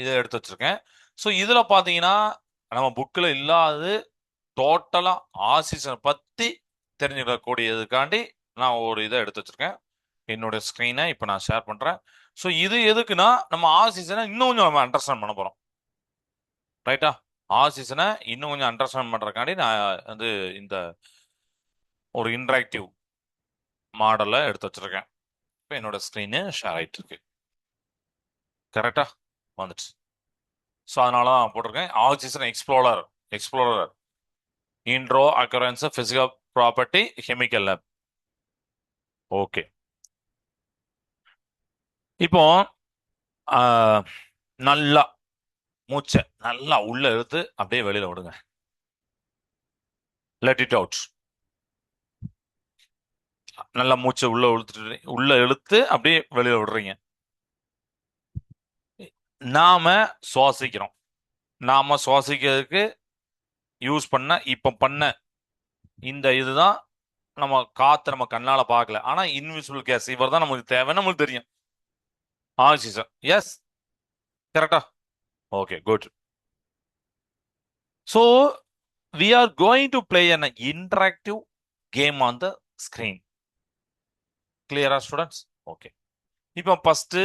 இதை எடுத்து வச்சிருக்கேன். ஸோ இதுல பாத்தீங்கன்னா நம்ம புக்கில் இல்லாதது டோட்டலா ஆக்சிஜனை பத்தி தெரிஞ்சுக்கக்கூடியதுக்காண்டி நான் ஒரு இதை எடுத்து வச்சிருக்கேன். என்னோட ஸ்க்ரீனை இப்போ நான் ஷேர் பண்றேன். ஸோ இது எதுக்குன்னா நம்ம ஆக்சிஜனை இன்னும் கொஞ்சம் நம்ம அண்டர்ஸ்டாண்ட் பண்ண போறோம். ரைட்டா? ஆக்சிஜனை இன்னும் கொஞ்சம் அண்டர்ஸ்டாண்ட் பண்றதுக்காண்டி நான் வந்து இந்த ஒரு இன்டராக்டிவ் மாடலை எடுத்து வச்சிருக்கேன். இப்போ என்னோட ஸ்க்ரீனு ஷேர் ஆயிட்டு இருக்கு. கரெக்டா வந்துச்சு. ஸோ அதனால தான் போட்டிருக்கேன் oxygen explorer. Explorer intro occurrence physical property chemical lab. Okay, இப்போ நல்லா மூச்சை நல்லா உள்ள இழுத்து அப்படியே வெளியில விடுங்க. Let it out. நல்லா மூச்சை உள்ள இழுத்து அப்படியே வெளியில விடுறீங்க. நாம சுவாசிக்கிறோம். நாம சுவாசிக்கிறதுக்கு யூஸ் பண்ண இந்த இதுதான் நம்ம காத்து நம்ம கண்ணால பார்க்கல, ஆனா இன்விசிபிள் கேஸ் இவர் தான் நமக்கு தேவைன்னு நமக்கு தெரியும். ஆக்சிஜன். எஸ், கரெக்டா? Okay, good. So we are going to play an interactive game on the screen. Clear, students? Okay. இப்போ ஃபர்ஸ்ட்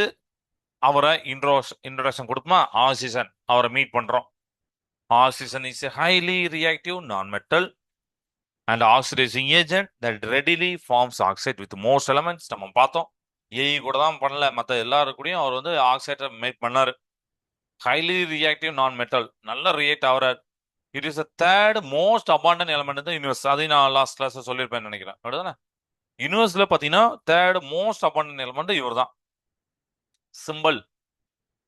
அவரை இன்ட்ரோடக்ஷன் கொடுப்போமா? ஆக்சிஜன் அவரை மீட் பண்றோம். Oxygen is a highly reactive non-metal and oxidizing agent that readily forms oxide with most elements. நம்ம பார்த்தோம். AE கூட தான் பண்ணல, மற்ற எல்லாரும் கூடயும் அவர் வந்து ஆக்சைடை மேக் பண்ணாரு. ஹைலி ரியாக்டிவ் நான் மெட்டல், நல்ல ரியாக்ட் ஆகிறார். It is third most abundant element இந்த யூனிவர்ஸ். அதையும் நான் லாஸ்ட் கிளாஸ் சொல்லியிருப்பேன்னு நினைக்கிறேன். அப்படிதானே? யூனிவர்ஸ்ல பார்த்தீங்கன்னா தேர்ட் மோஸ்ட் அபாண்டன்ட் எலமெண்ட் இவர் தான். சிம்பிள்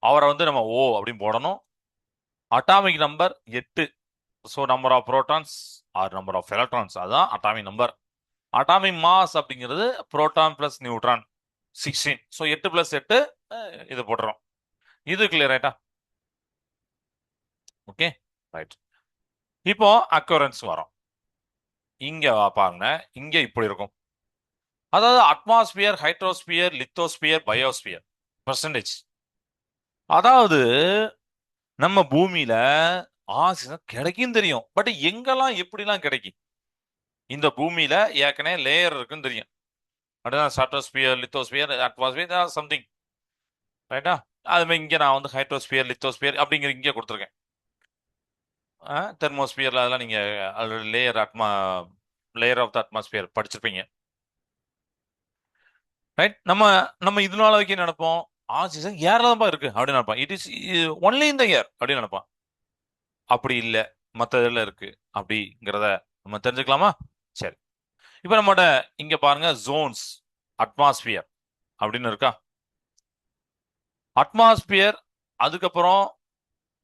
அவரை வந்து நம்ம ஓ அப்படின்னு போடணும். Atomic number 8. So number of protons or number of electrons, அதுதான் அட்டாமிக் நம்பர். அட்டாமிக் மாஸ் அப்படிங்கிறது புரோட்டான் பிளஸ் நியூட்ரான் 16. ஸோ 8 + 8 இது போட்டுறோம். இது கிளியர் ரைட்டா? Okay, right. இப்போ அக்யூரன்ஸ் வரும். இங்க பாருங்க, இங்க இப்படி இருக்கும். அதாவது atmosphere, hydrosphere, lithosphere, biosphere percentage. அதாவது நம்ம பூமியில ஆக்சிஜன் கிடைக்கும் தெரியும், பட் எங்கெல்லாம் எப்படிலாம் கிடைக்கும்? இந்த பூமியில ஏற்கனவே லேயர் இருக்குன்னு தெரியும். அப்படிதான் ஸ்ட்ராட்டோஸ்பியர், லித்தோஸ்பியர், அட்மாஸ்பியர் சம்திங். ரைட்டா? அது இங்க நான் வந்து ஹைட்ரோஸ்பியர், லித்தோஸ்பியர் அப்படிங்கிற இங்கே கொடுத்துருக்கேன். தெர்மோஸ்பியர்ல அதெல்லாம் நீங்க லேயர் ஆஃப் த அட்மாஸ்பியர் படிச்சிருப்பீங்க. ரைட்? நம்ம நம்ம இதனால வரைக்கும் நினைப்போம் ஆக்சிஜன் ஏர்ல தான் இருக்கு அப்படின்னு நினைப்போம். இட் இஸ் ஒன்லி இன் த ஏர் அப்படின்னு நினைப்போம். அப்படி இல்லை, மற்ற இதில் இருக்கு அப்படிங்கிறத நம்ம தெரிஞ்சுக்கலாமா? சரி, இப்போ நம்மட இங்க பாருங்க ஜோன்ஸ் அட்மாஸ்பியர் அப்படின்னு இருக்கா? அட்மாஸ்பியர், அதுக்கப்புறம்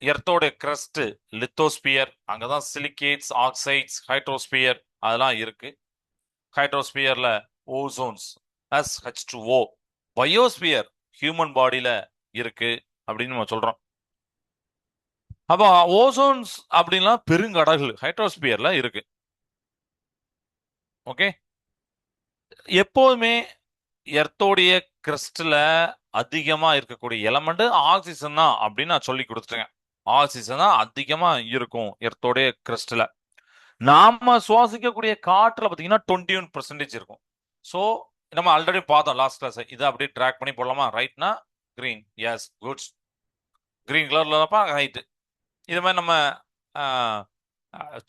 எர்த்தோட கிரஸ்ட் லித்தோஸ்பியர், அங்கதான் சிலிகேட்ஸ், ஆக்சைட்ஸ், ஹைட்ரோஸ்பியர் அதெல்லாம் இருக்கு. ஹைட்ரோஸ்பியர்ல ஓசோன்ஸ் SH2O. பயோஸ்பியர் ஹியூமன் பாடியில இருக்கு அப்படின்னு நம்ம சொல்றோம். அப்ப ஓசோன்ஸ் அப்படின்னா பெருங்கடல்கள் ஹைட்ரோஸ்பியர்ல இருக்கு. ஓகே, எப்போதுமே எர்த்தோடைய கிறிஸ்டல அதிகமா இருக்கக்கூடிய எலமெண்ட் ஆக்சிஜன் தான் அப்படின்னு நான் சொல்லி கொடுத்துட்டேன். ஆக்சிஜன் தான் அதிகமா இருக்கும் எர்த்தோடைய கிறிஸ்டல. நாம சுவாசிக்கக்கூடிய காற்றுல பாத்தீங்கன்னா 21% இருக்கும். ஸோ நம்ம ஆல்ரெடி பார்த்தோம் லாஸ்ட் கிளாஸ். இதை அப்படியே ட்ராக் பண்ணி போடலாமா? ரைட்னா கிரீன், எஸ் குட்ஸ், கிரீன் கலர்ல ஹைட்டு. இது மாதிரி நம்ம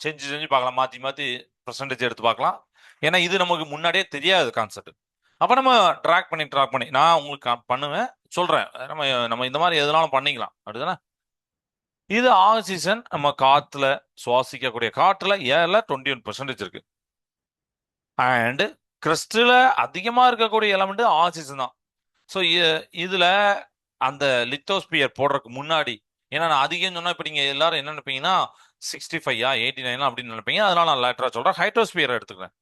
செஞ்சு செஞ்சு பார்க்கலாம், மாற்றி மாற்றி பர்சன்டேஜ் எடுத்து பார்க்கலாம். ஏன்னா இது நமக்கு முன்னாடியே தெரியாது கான்செப்ட். அப்போ நம்ம ட்ராக் பண்ணி நான் உங்களுக்கு பண்ணுவேன், சொல்கிறேன். நம்ம நம்ம இந்த மாதிரி எதுனாலும் பண்ணிக்கலாம், அப்படிதானே? இது ஆக்சிஜன் நம்ம காற்றுல சுவாசிக்கக்கூடிய காற்றுல ஏர்ல 21% இருக்கு. அண்ட் கிறிஸ்டல அதிகமாக இருக்கக்கூடிய எலமெண்ட் ஆக்சிஜன் தான். ஸோ இதில் அந்த லித்தோஸ்பியர் போடுறதுக்கு முன்னாடி, ஏன்னா நான் அதிகம் சொன்னா இப்போ நீங்கள் எல்லாரும் என்ன நினைப்பீங்கன்னா 65 89 அப்படின்னு நினைப்பீங்க. அதனால நான் லேட்டரா சொல்றேன். ஹைட்ரோஸ்பியரை எடுத்துக்கிறேன்.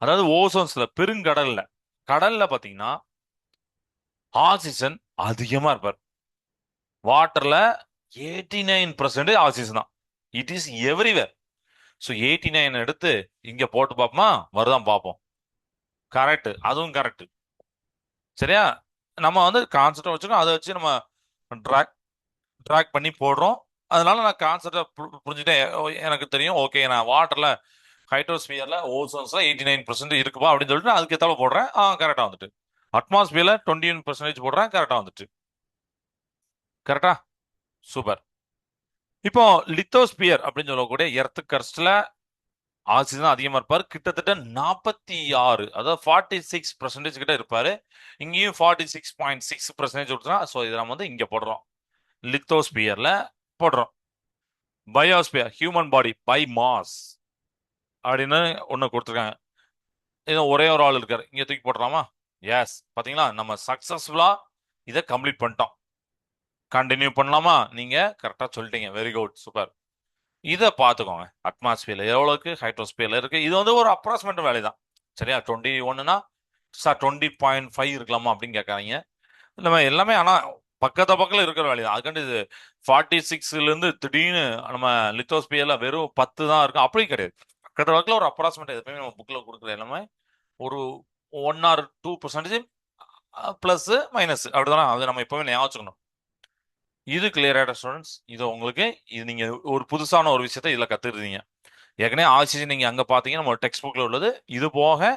அதாவது ஓசோன்ஸ்ல பெருங்கடல்ல கடல்ல பாத்தீங்கன்னா ஆக்சிஜன் அதிகமா இருப்பார். வாட்டர்ல 89% ஆக்சிஜன் தான். It is everywhere. ஸோ 89 எடுத்து இங்க போட்டு பார்ப்போமா? வருதான் பார்ப்போம். கரெக்ட், அதுவும் கரெக்ட். சரியா? நம்ம வந்து கான்செப்டை வச்சுக்கோம், அதை வச்சு நம்ம ட்ராக் ட்ராக் பண்ணி போடுறோம். அதனால நான் கான்செப்டை புரிஞ்சுட்டேன். எனக்கு தெரியும், ஓகே நான் வாட்டர்ல ஹைட்ரோஸ்பியர்ல ஓசோன்ஸ்ல 89% இருக்குப்பா அப்படின்னு சொல்லிட்டு அதுக்கு ஏத்தால போடுறேன். கரெக்டா வந்துட்டு. அட்மாஸ்பியர்ல 21% போடுறேன், கரெக்டா வந்துட்டு. கரெக்டா? சூப்பர். இப்போ லித்தோஸ்பியர் அப்படின்னு சொல்லக்கூடிய எர்த் கர்ஸ்ட்ல ஆக்சிஜன் அதிகமா இருப்பாரு. கிட்டத்தட்ட 46, அதாவது 46% கிட்ட இருப்பாரு. இங்கேயும் 46.6% கொடுத்துறோம். ஸோ இதை நம்ம வந்து இங்க போடுறோம், லித்தோஸ்பியர்ல போடுறோம். Biosphere, human body by mass அப்படின்னு ஒன்று கொடுத்துருக்காங்க. இது ஒரே ஒரு ஆள் இருக்காரு, இங்க தூக்கி போட்டுறாமா? எஸ், பாத்தீங்களா நம்ம சக்சஸ்ஃபுல்லா இதை கம்ப்ளீட் பண்ணிட்டோம். கண்டினியூ பண்ணலாமா? நீங்க கரெக்டா சொல்லிட்டீங்க, வெரி குட், சூப்பர். இதை பார்த்துக்கோங்க, அட்மாஸ்பியர்ல எவ்வளவுக்கு, ஹைட்ரோஸ்பியர்ல இருக்கு. இது வந்து ஒரு அப்ராக்சிமேட் வேல்யூ தான். சரியா? 21னா சார் 20.5 இருக்கலாமா அப்படின்னு கேட்கறீங்க. நம்ம எல்லாமே ஆனா பக்கத்துல இருக்கிற வேல்யூ தான். அதுக்காண்டி இது 46ல இருந்து திடீர்னு நம்ம லித்தோஸ்பியர்ல வெறும் 10 தான் இருக்கு அப்படி கிடையாது. பக்கத்து பக்கத்துல ஒரு அப்ராக்சிமேட் எப்பவுமே நம்ம புக்ல கொடுக்குற எல்லாமே ஒரு 1 or 2% பிளஸ் மைனஸ், அப்படிதானே? அது நம்ம எப்பவுமே ஞாபகம் வச்சுக்கணும். இது கிளியர் ஆயிட்ட ஸ்டூடெண்ட்ஸ்? இது உங்களுக்கு, இது நீங்க ஒரு புதுசான ஒரு விஷயத்த இதுல கத்துருந்தீங்க. ஏற்கனவே ஆக்சிஜன் நீங்க அங்க பாத்தீங்கன்னா நம்ம டெக்ஸ்ட் புக்ல உள்ளது. இது போக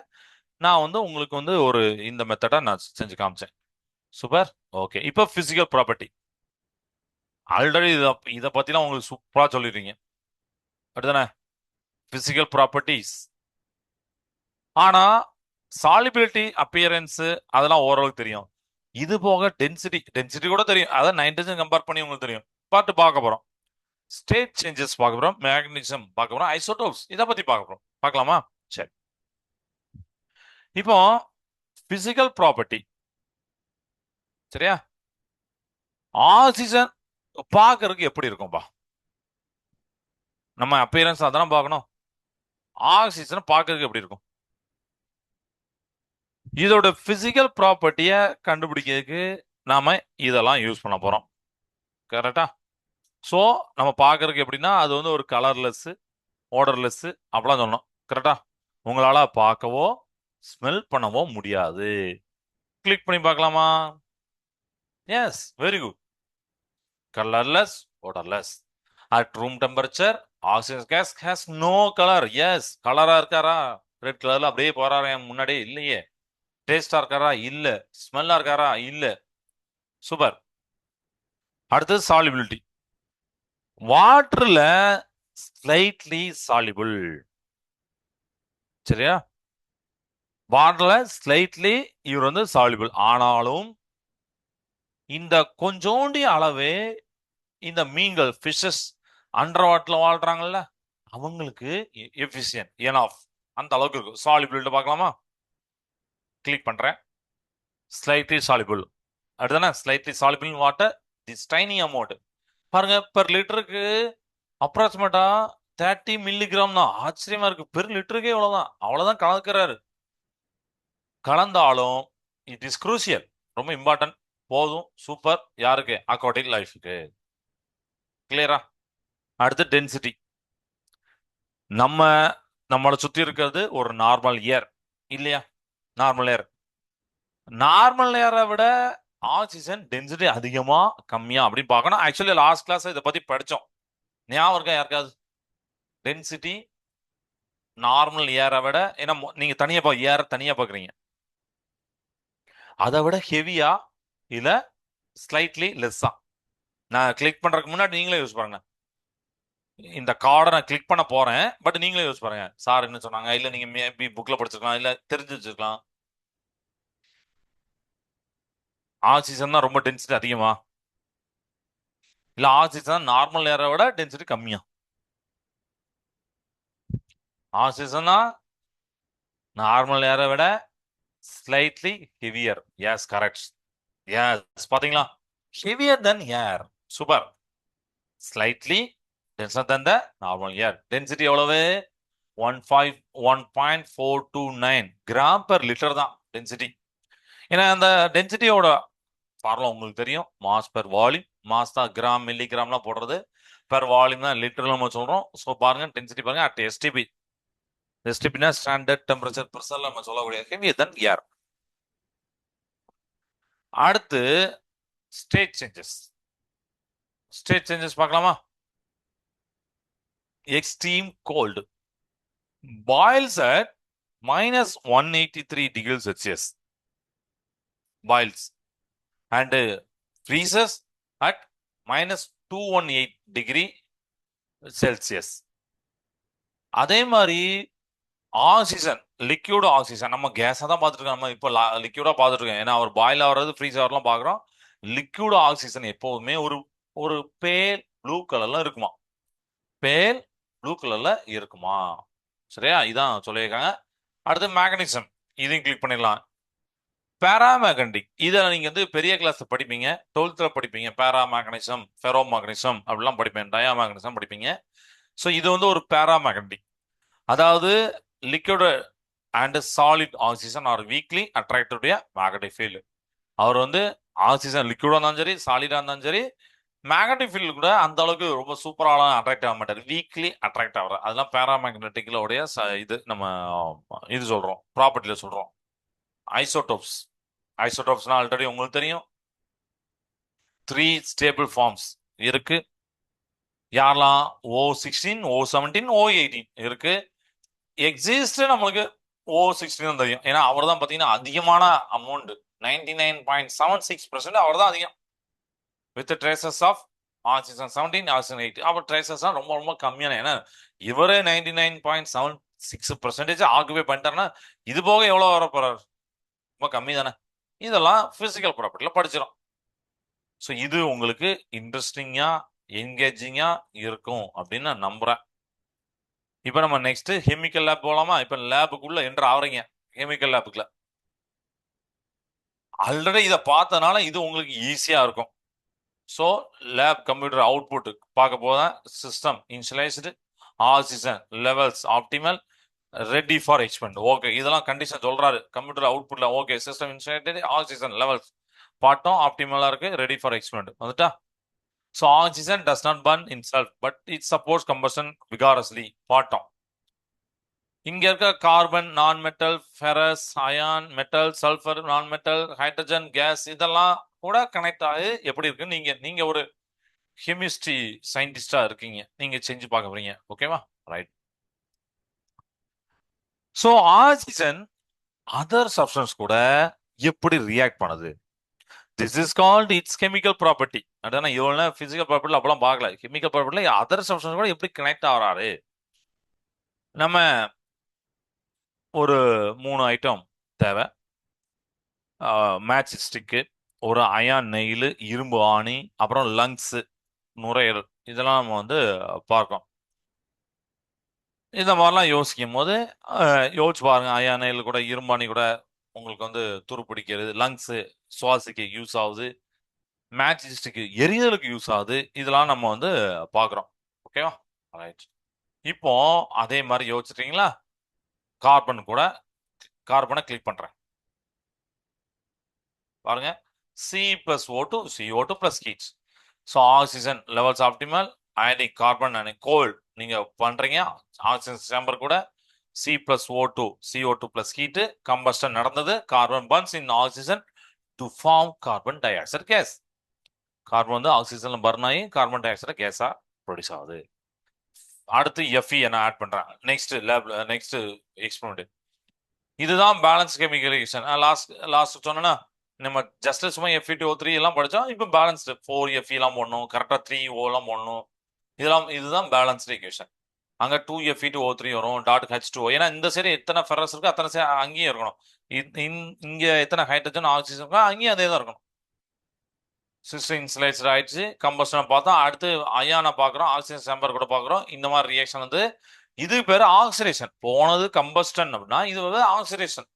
நான் வந்து உங்களுக்கு வந்து ஒரு இந்த மெத்தடா நான் செஞ்சு காமிச்சேன். சூப்பர். ஓகே, இப்போ பிசிக்கல் ப்ராப்பர்ட்டி. ஆல்ரெடி இதை பத்திலாம் உங்களுக்கு சூப்பரா சொல்லிடுறீங்க, அப்படிதானே? Physical properties. ஆனா சாலிபிலிட்டி, அப்பியரன்ஸ் அதெல்லாம் ஓரளவுக்கு தெரியும். இது போக டென்சிட்டி கூட தெரியும். அதான் நைட்ரஜன் கம்பேர் பண்ணி உங்களுக்கு தெரியும். பார்க்க போறோம். ஸ்டேட் சேஞ்சஸ் பார்க்க போறோம், மேக்னீசியம் பார்க்க போறோம், ஐசோடோப்ஸ் இதை பத்தி பார்க்க போறோம். பார்க்கலாமா? சரி. இப்போ பிசிக்கல் ப்ராப்பர்ட்டி, சரியா? ஆக்சிஜன் பார்க்கறதுக்கு எப்படி இருக்கும்பா? நம்ம அப்பியரன்ஸ் அதெல்லாம் பார்க்கணும். ஆக்சிஜன் பார்க்கறதுக்கு எப்படி இருக்கும்? இதோட பிசிக்கல் ப்ராப்பர்ட்டியை கண்டுபிடிக்கிறதுக்கு நாம இதெல்லாம் யூஸ் பண்ண போறோம். கரெக்டா? ஸோ நம்ம பார்க்கறதுக்கு எப்படின்னா அது வந்து ஒரு கலர்லெஸ், ஓடர்லெஸ் அப்படிலாம் சொல்லணும். கரெக்டா? உங்களால பார்க்கவோ ஸ்மெல் பண்ணவோ முடியாது. கிளிக் பண்ணி பார்க்கலாமா? Yes, very good. Colourless, odourless. At room temperature oxygen gas has no colour. Yes, கலரா இருக்காரா? ரெட் கலர்ல அப்படியே போறாரு என் முன்னாடியே இல்லையே. டேஸ்டா இருக்காரா? இல்ல. ஸ்மெல்லா இருக்காரா? இல்ல. சூப்பர். அடுத்தது சாலிபிலிட்டி. வாட்டர்ல ஸ்லைட்லி சாலிபிள். சரியா? வாட்டர்ல ஸ்லைட்லி இவர் வந்து சாலிபிள். ஆனாலும் இந்த கொஞ்சோண்டி அளவே இந்த மீன்கள், ஃபிஷஸ், அண்டர் வாட்டர்ல வாழ்றாங்கல்ல, அவங்களுக்கு எஃபிஷியன்ட் எனஃப் அந்த அளவுக்கு இருக்கும். சாலிபிள் பார்க்கலாமா? கிளிக் பண்றேன். Slightly soluble. அடுத்தானே slightly soluble water this tiny amount. பாருங்க, பெர் லிட்டருக்கு அப்ராக்சிமேட்டா 30 மில்லிகிராம் தான். ஆச்சரியமா இருக்கு. பெர் லிட்டருக்கே இவ்வளவுதான். அவ்வளவுதான் கலந்துக்கிறாரு. கலந்தாலும் இட் இஸ் குரூசியல், ரொம்ப இம்பார்ட்டன்ட். போதும், சூப்பர். யாருக்கு? அக்வாட்டிக் லைஃபுக்கு. கிளியரா? அடுத்து டென்சிட்டி. நம்ம நம்மளை சுத்தி இருக்கிறது ஒரு நார்மல் ஏர் இல்லையா? நார்மல் ஏர். நார்மல் ஏரை விட ஆக்சிஜன் டென்சிட்டி அதிகமா கம்மியா அப்படின்னு பார்க்கணும். ஆக்சுவலி லாஸ்ட் கிளாஸ் இதை பத்தி படிச்சோம், ஞாபகம் இருக்கா யாருக்காவது? டென்சிட்டி நார்மல் ஏரை விட, ஏன்னா நீங்க தனியா ஏரை தனியா பாக்குறீங்க. அதை விட ஹெவியா இல்ல ஸ்லைட்லி லெஸ்ஸா? நான் கிளிக் பண்றதுக்கு முன்னாடி நீங்களே யூஸ் பண்ணுங்க. இந்த கார்டை நான் கிளிக் பண்ண போறேன், பட் நீங்களே யூஸ் பண்ணுங்க. சார் என்ன சொன்னாங்க, இல்ல நீங்க மேபி புக்ல படிச்சிருக்கலாம், இல்ல தெரிஞ்சு வச்சிருக்கலாம். ஆக்சிஜன் தான் ரொம்ப டென்சிட்டி அதிகமா, இல்ல ஆக்சிஜன் நார்மல் ஏரை விட டென்சிட்டி கம்மியா? ஆக்சிஜன் தான் நார்மல் ஏரை விட slightly heavier. Yes, correct. Yes, பாத்தீங்களா? Heavier than air. Super. Slightly denser than the normal air. Density எவ்வளவு? 1.429 கிராம் பெர் லிட்டர் தான் டென்சிட்டி. ஏன்னா அந்த டென்சிட்டியோட ஃபார்முலா உங்களுக்கு தெரியும். Mass per volume. மாஸ் தான் கிராம் மில்லிகிராம்லாம் போடுறது. பெர் வால்யூம் தான் லிட்டர்ல நம்ம சொல்றோம். ஸோ பாருங்க டென்சிட்டி பாருங்க அட் எஸ்டிபி. எஸ்டிபினா ஸ்டாண்டர்ட் டெம்பரேச்சர் பிரஷர்ல நம்ம சொல்லக்கூடிய ஹெவியர் தென் ஏர். அடுத்து ஸ்டேட் சேஞ்சஸ். ஸ்டேட் சேஞ்சஸ் பார்க்கலாமா? Extreme gold boils at -183 degree Celsius boils and freezes at -218 degree Celsius. அதே மாதிரி ஆக்சிஜன், லிக்யூட் ஆக்சிஜன், நம்ம கேஸை தான் பார்த்துட்டு இருக்கோம். நம்ம இப்போ லிக்யூடா பார்த்துட்டு இருக்கோம். ஏன்னா அவர் பாயில் ஆகிறது ஃப்ரீஸ் ஆகிறலாம் பார்க்குறோம். லிக்யூட் ஆக்சிஜன் எப்போதுமே ஒரு ஒரு பேல் ப்ளூ கலர்ல இருக்குமா? பேல் ப்ளூ கலர்ல இருக்குமா? சரியா? இதான் சொல்லியிருக்காங்க. அடுத்து மேக்னீசியம், இதையும் கிளிக் பண்ணிடலாம். பேராமேக்னடிக், இதை நீங்க வந்து பெரிய கிளாஸ் படிப்பீங்க, 12th படிப்பீங்க. பேராமேக்னீசியம், ஃபெரோ மேக்னீசியம் அப்படிலாம் படிப்பீங்க, டயாமேக்னீசியம் படிப்பீங்க. ஸோ இது வந்து ஒரு பேராமேக்னடிக். அதாவது liquid and solid oxygen are weakly attractive magnetic field. அவர் வந்து ஆக்சிஜன் லிக்விடா இருந்தாலும் சரி, சாலிடா இருந்தாலும் சரி, மேக்னெட்டிக் ஃபீல்டு கூட அந்த அளவுக்கு ரொம்ப சூப்பராலாம் அட்ராக்ட் ஆக மாட்டார். வீக்லி அட்ராக்ட் ஆகிற அதெல்லாம் பேராமேக்னெட்டிக்ல உடைய இது நம்ம இது சொல்றோம், ப்ராப்பர்ட்டியில சொல்றோம். ஐசோடோப்ஸ். ஐசோடோப்ஸ்னா ஆல்ரெடி உங்களுக்கு தெரியும். 3 ஸ்டேபிள் ஃபார்ம்ஸ் இருக்கு. யாரெல்லாம்? O16, O17, O18 இருக்கு. எக்ஸிஸ்ட் நம்மளுக்கு O16 தெரியும். ஏன்னா அவர் தான் பார்த்தீங்கன்னா அதிகமான அமௌண்ட், 99.76% அவர் தான் அதிகம். With traces of oxygen 17, oxygen 8. அப்போ ட்ரேசஸ் ரொம்ப ரொம்ப கம்மியான. ஏன்னா இவரே 99.76% ஆக்குபை பண்ணிட்டாருன்னா இது போக எவ்வளோ வர போறாரு? ரொம்ப கம்மி தானே. இதெல்லாம் பிசிக்கல் ப்ராப்பர்ட்டில படிச்சிடும். ஸோ இது உங்களுக்கு இன்ட்ரெஸ்டிங்கா என்கேஜிங்கா இருக்கும் அப்படின்னு நான் நம்புறேன். இப்போ நம்ம நெக்ஸ்ட் கெமிக்கல் லேப் போகலாமா? இப்போ லேபுக்குள்ள என்ட்ரு ஆவறீங்க. கெமிக்கல் லேபுக்குள்ள ஆல்ரெடி இதை பார்த்தனால இது உங்களுக்கு ஈஸியா இருக்கும். ஸோ லேப் கம்ப்யூட்டர் அவுட்புட் பார்க்க போதான். System initialised, oxygen levels optimal, ready for experiment. Okay, இதெல்லாம் கண்டிஷன் சொல்றாரு கம்ப்யூட்டர் அவுட்புட்ல. Okay, system initialised, oxygen levels bottom ஆப்டிமலா இருக்கு, ரெடி ஃபார் எக்ஸ்பெரிமெண்ட் வந்துட்டா. So oxygen does not burn in self but it supports combustion vigorously bottom. இங்க இருக்க carbon, non metal, ferrous, iron, metal, sulphur, non metal, hydrogen gas, இதெல்லாம் கூட connect ஆகி எப்படி இருக்கு? நீங்க நீங்க ஒரு கெமிஸ்ட்ரி சயின்டிஸ்டா இருக்கீங்க, நீங்க செஞ்சு பார்க்க போறீங்க. ஓகேவா? Right. So oxygen other substance கூட எப்படி ரியாக்ட் பண்ணுது? This is called it's chemical property. அதான் இவ்வளோ பிசிக்கல் ப்ராப்பர்ட்டில அப்பெல்லாம் பார்க்கல. கெமிக்கல் ப்ராப்பர்ட்டில அதர் சப்ஸ்டன்ஸ் கூட எப்படி கனெக்ட் ஆகிறாரு? நம்ம ஒரு 3 ஐட்டம் தேவை. மேட்ச் ஸ்டிக்கு, ஒரு அயான் நெயில், இரும்பு ஆணி, அப்புறம் லங்ஸ், நுரையீரல், இதெல்லாம் நம்ம வந்து பார்க்கோம். இந்த மாதிரிலாம் யோசிக்கும் போது யோசிச்சு பாருங்க. அயான் நெயில் கூட இரும்பாணி கூட உங்களுக்கு வந்து துருப்பிடிக்கிறது, லங்ஸ் சுவாசிக்க யூஸ் ஆகுது, மேட்ச் ஸ்டிக்கு எரிதலுக்கு யூஸ் ஆகுது. இதெல்லாம் நம்ம வந்து பார்க்குறோம். ஓகேவா? ரைட். இப்போ அதே மாதிரி யோசிச்சிட்டீங்களா? கார்பன் கூட, கார்பனை கிளிக் பண்றேன் பாருங்க. C+O2, CO2 plus heat. So oxygen levels optimal, ionic carbon and gold நீங்க பண்றீங்க. ஆக்சிஜன் சேம்பர் கூட C+O2, CO2 plus heat combustion நடந்தது. Carbon burns in oxygen to form carbon dioxide gas. Carbon வந்து ஆக்சிஜன்ல burn ஆகி carbon dioxide கேஸா produce ஆகுது. அடுத்து Fe என்ன ஆட் பண்றேன். நெக்ஸ்ட் லேப்ல நெக்ஸ்ட் எக்ஸ்பெரிமெண்ட். இதுதான் பேலன்ஸ் கெமிக்கல் ரியாக்ஷன். லாஸ்ட் சொன்னா நம்ம ஜஸ்ட் சும்மா Fe2O3 எல்லாம் படிச்சோம். இப்போ பேலன்ஸ்டு 4Fe எல்லாம் போடணும், கரெக்டா 3O எல்லாம் போடணும். இதுதான் பேலன்ஸ்டு ஈக்குவேஷன். அங்க 2Fe2O3 வரும், டாட் H2O. ஏன்னா இந்த சைடு எத்தனை ஃபெரஸ் இருக்கு அத்தனை சைடு அங்கேயும் இருக்கணும். இங்க எத்தனை ஹைட்ரஜன் ஆக்சிஜன் இருக்கோ அங்கேயும் அதே தான் இருக்கணும். சிஸ்டரின் ஸ்லைட்ஸ் ஆயிடுச்சு. கம்பஸ்டனை பார்த்தோம். அடுத்து அயானை பார்க்குறோம், ஆக்சிஜன் சேம்பர் கூட பார்க்குறோம். இந்த மாதிரி ரியாக்ஷன் வந்து இது பேர் ஆக்சிடேஷன். போனது கம்பஸ்டன் அப்படின்னா இது வந்து oxidation.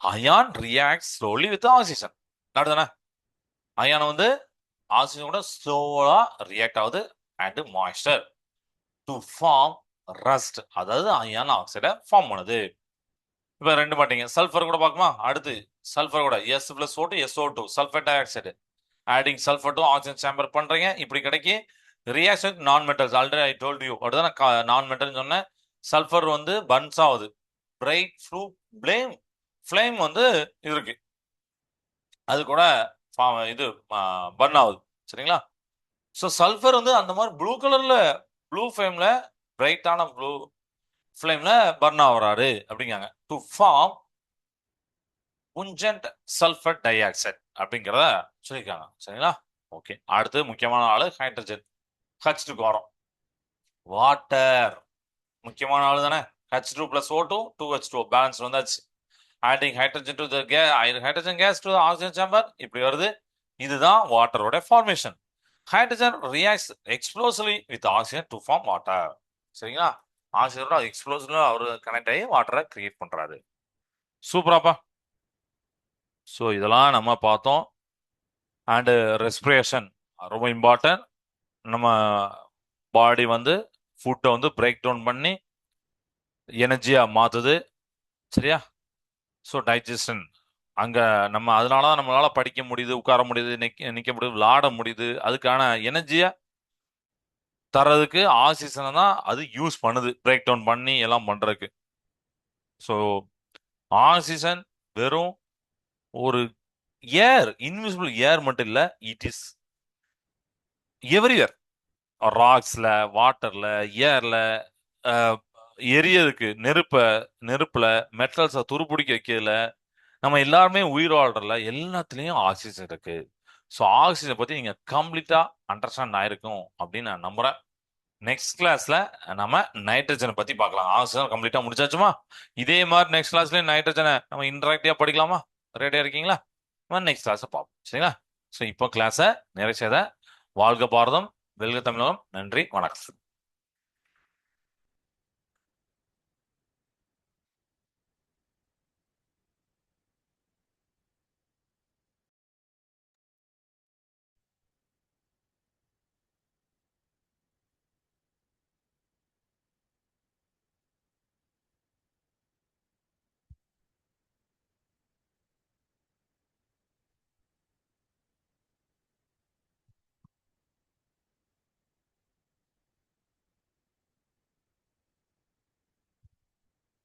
Iron react slowly with oxygen. அடுத்தானே அயான் வந்து ஆக்சிஜன் கூட ஸ்லோவா ரியாக்ட் ஆகுது and moisture to form rust, அதாவது அயான் ஆக்சைடை ஃபார்ம் பண்ணுது. இப்போ ரெண்டு மாட்டீங்க. சல்ஃபர் கூட பார்க்குமா? அடுத்து சல்ஃபர் கூட S+O2 SO2 sulphur dioxide adding sulphur to oxygen chamber பண்றீங்க. இப்படி கிடைக்கி reaction non metals. Already I told you அப்படிதான் நான் மெட்டல்னு சொன்னேன். சல்ஃபர் வந்து பர்ன்ஸ் ஆகுது. பிரைட் ஃப்ளேம் வந்து இருக்கு, அது கூட இது பர்ன் ஆகுது. சரிங்களா? ஸோ சல்ஃபர் வந்து அந்த மாதிரி ப்ளூ ஃப்ளேம்ல பிரைட்டான ப்ளூ ஃப்ளேம்ல பர்ன் ஆகுறாரு அப்படிங்காங்க. To form pungent sulphur dioxide அப்படிங்கிறத சொல்லியிருக்காங்க. சரிங்களா? ஓகே. அடுத்து முக்கியமான ஆளு ஹைட்ரஜன். H2க்கு வரும். வாட்டர் முக்கியமான ஆளு தானே. H2+O2 2H2O பேலன்ஸ் வந்தாச்சு. Adding hydrogen to the hydrogen gas to oxygen chamber இப்படி வருது. இதுதான் வாட்டரோட formation. Hydrogen reacts explosively with oxygen to form water. சரிங்களா? ஆக்சிஜனோட எக்ஸ்ப்ளோசிவ்ல அவர் கனெக்ட் ஆகி வாட்டரை கிரியேட் பண்றாரு. சூப்பராப்பா. ஸோ இதெல்லாம் நம்ம பார்த்தோம். அண்டு ரெஸ்பிரேஷன் ரொம்ப இம்பார்ட்டன்ட். நம்ம பாடி வந்து ஃபுட்டை வந்து பிரேக் டவுன் பண்ணி எனர்ஜியாக மாற்றுது. சரியா? ஸோ டைஜஷன் அங்கே நம்ம அதனால தான் நம்மளால படிக்க முடியுது, உட்கார முடியுது, நிற்க முடியுது, விளாட முடியுது. அதுக்கான எனர்ஜியை தர்றதுக்கு ஆக்சிஜனை தான் அது யூஸ் பண்ணுது, பிரேக் டவுன் பண்ணி எல்லாம் பண்ணுறதுக்கு. ஸோ ஆக்சிஜன் வெறும் ஒரு இன்விசிபிள் ஏர் மட்டும் இல்லை, இட் இஸ் எவ்ரிவேர். ராக்ஸ்ல, வாட்டர்ல, ஏர்ல, எரியதுக்கு நெருப்புல, மெட்டல்ஸை துருப்பிடிக்க வைக்கிறதுல, நம்ம எல்லாருமே உயிர் வாழ்றதுல எல்லாத்துலயும் ஆக்சிஜன் இருக்கு. ஸோ ஆக்சிஜன் பத்தி நீங்க கம்ப்ளீட்டா அண்டர்ஸ்டாண்ட் ஆயிருக்கும் அப்படின்னு நான் நம்புறேன். நெக்ஸ்ட் கிளாஸ்ல நம்ம நைட்ரஜனை பத்தி பார்க்கலாம். ஆக்சிஜன் கம்ப்ளீட்டா முடிச்சாச்சுமா? இதே மாதிரி நெக்ஸ்ட் கிளாஸ்லயும் நைட்ரஜனை நம்ம இன்டராக்டிவா படிக்கலாமா? ரெடியா இருக்கீங்களா? நெக்ஸ்ட் கிளாஸை பார்ப்போம். சரிங்களா? ஸோ இப்போ கிளாஸை நிறைய செய்த வாழ்க பாரதம், வெல்க தமிழகம். நன்றி, வணக்கம்.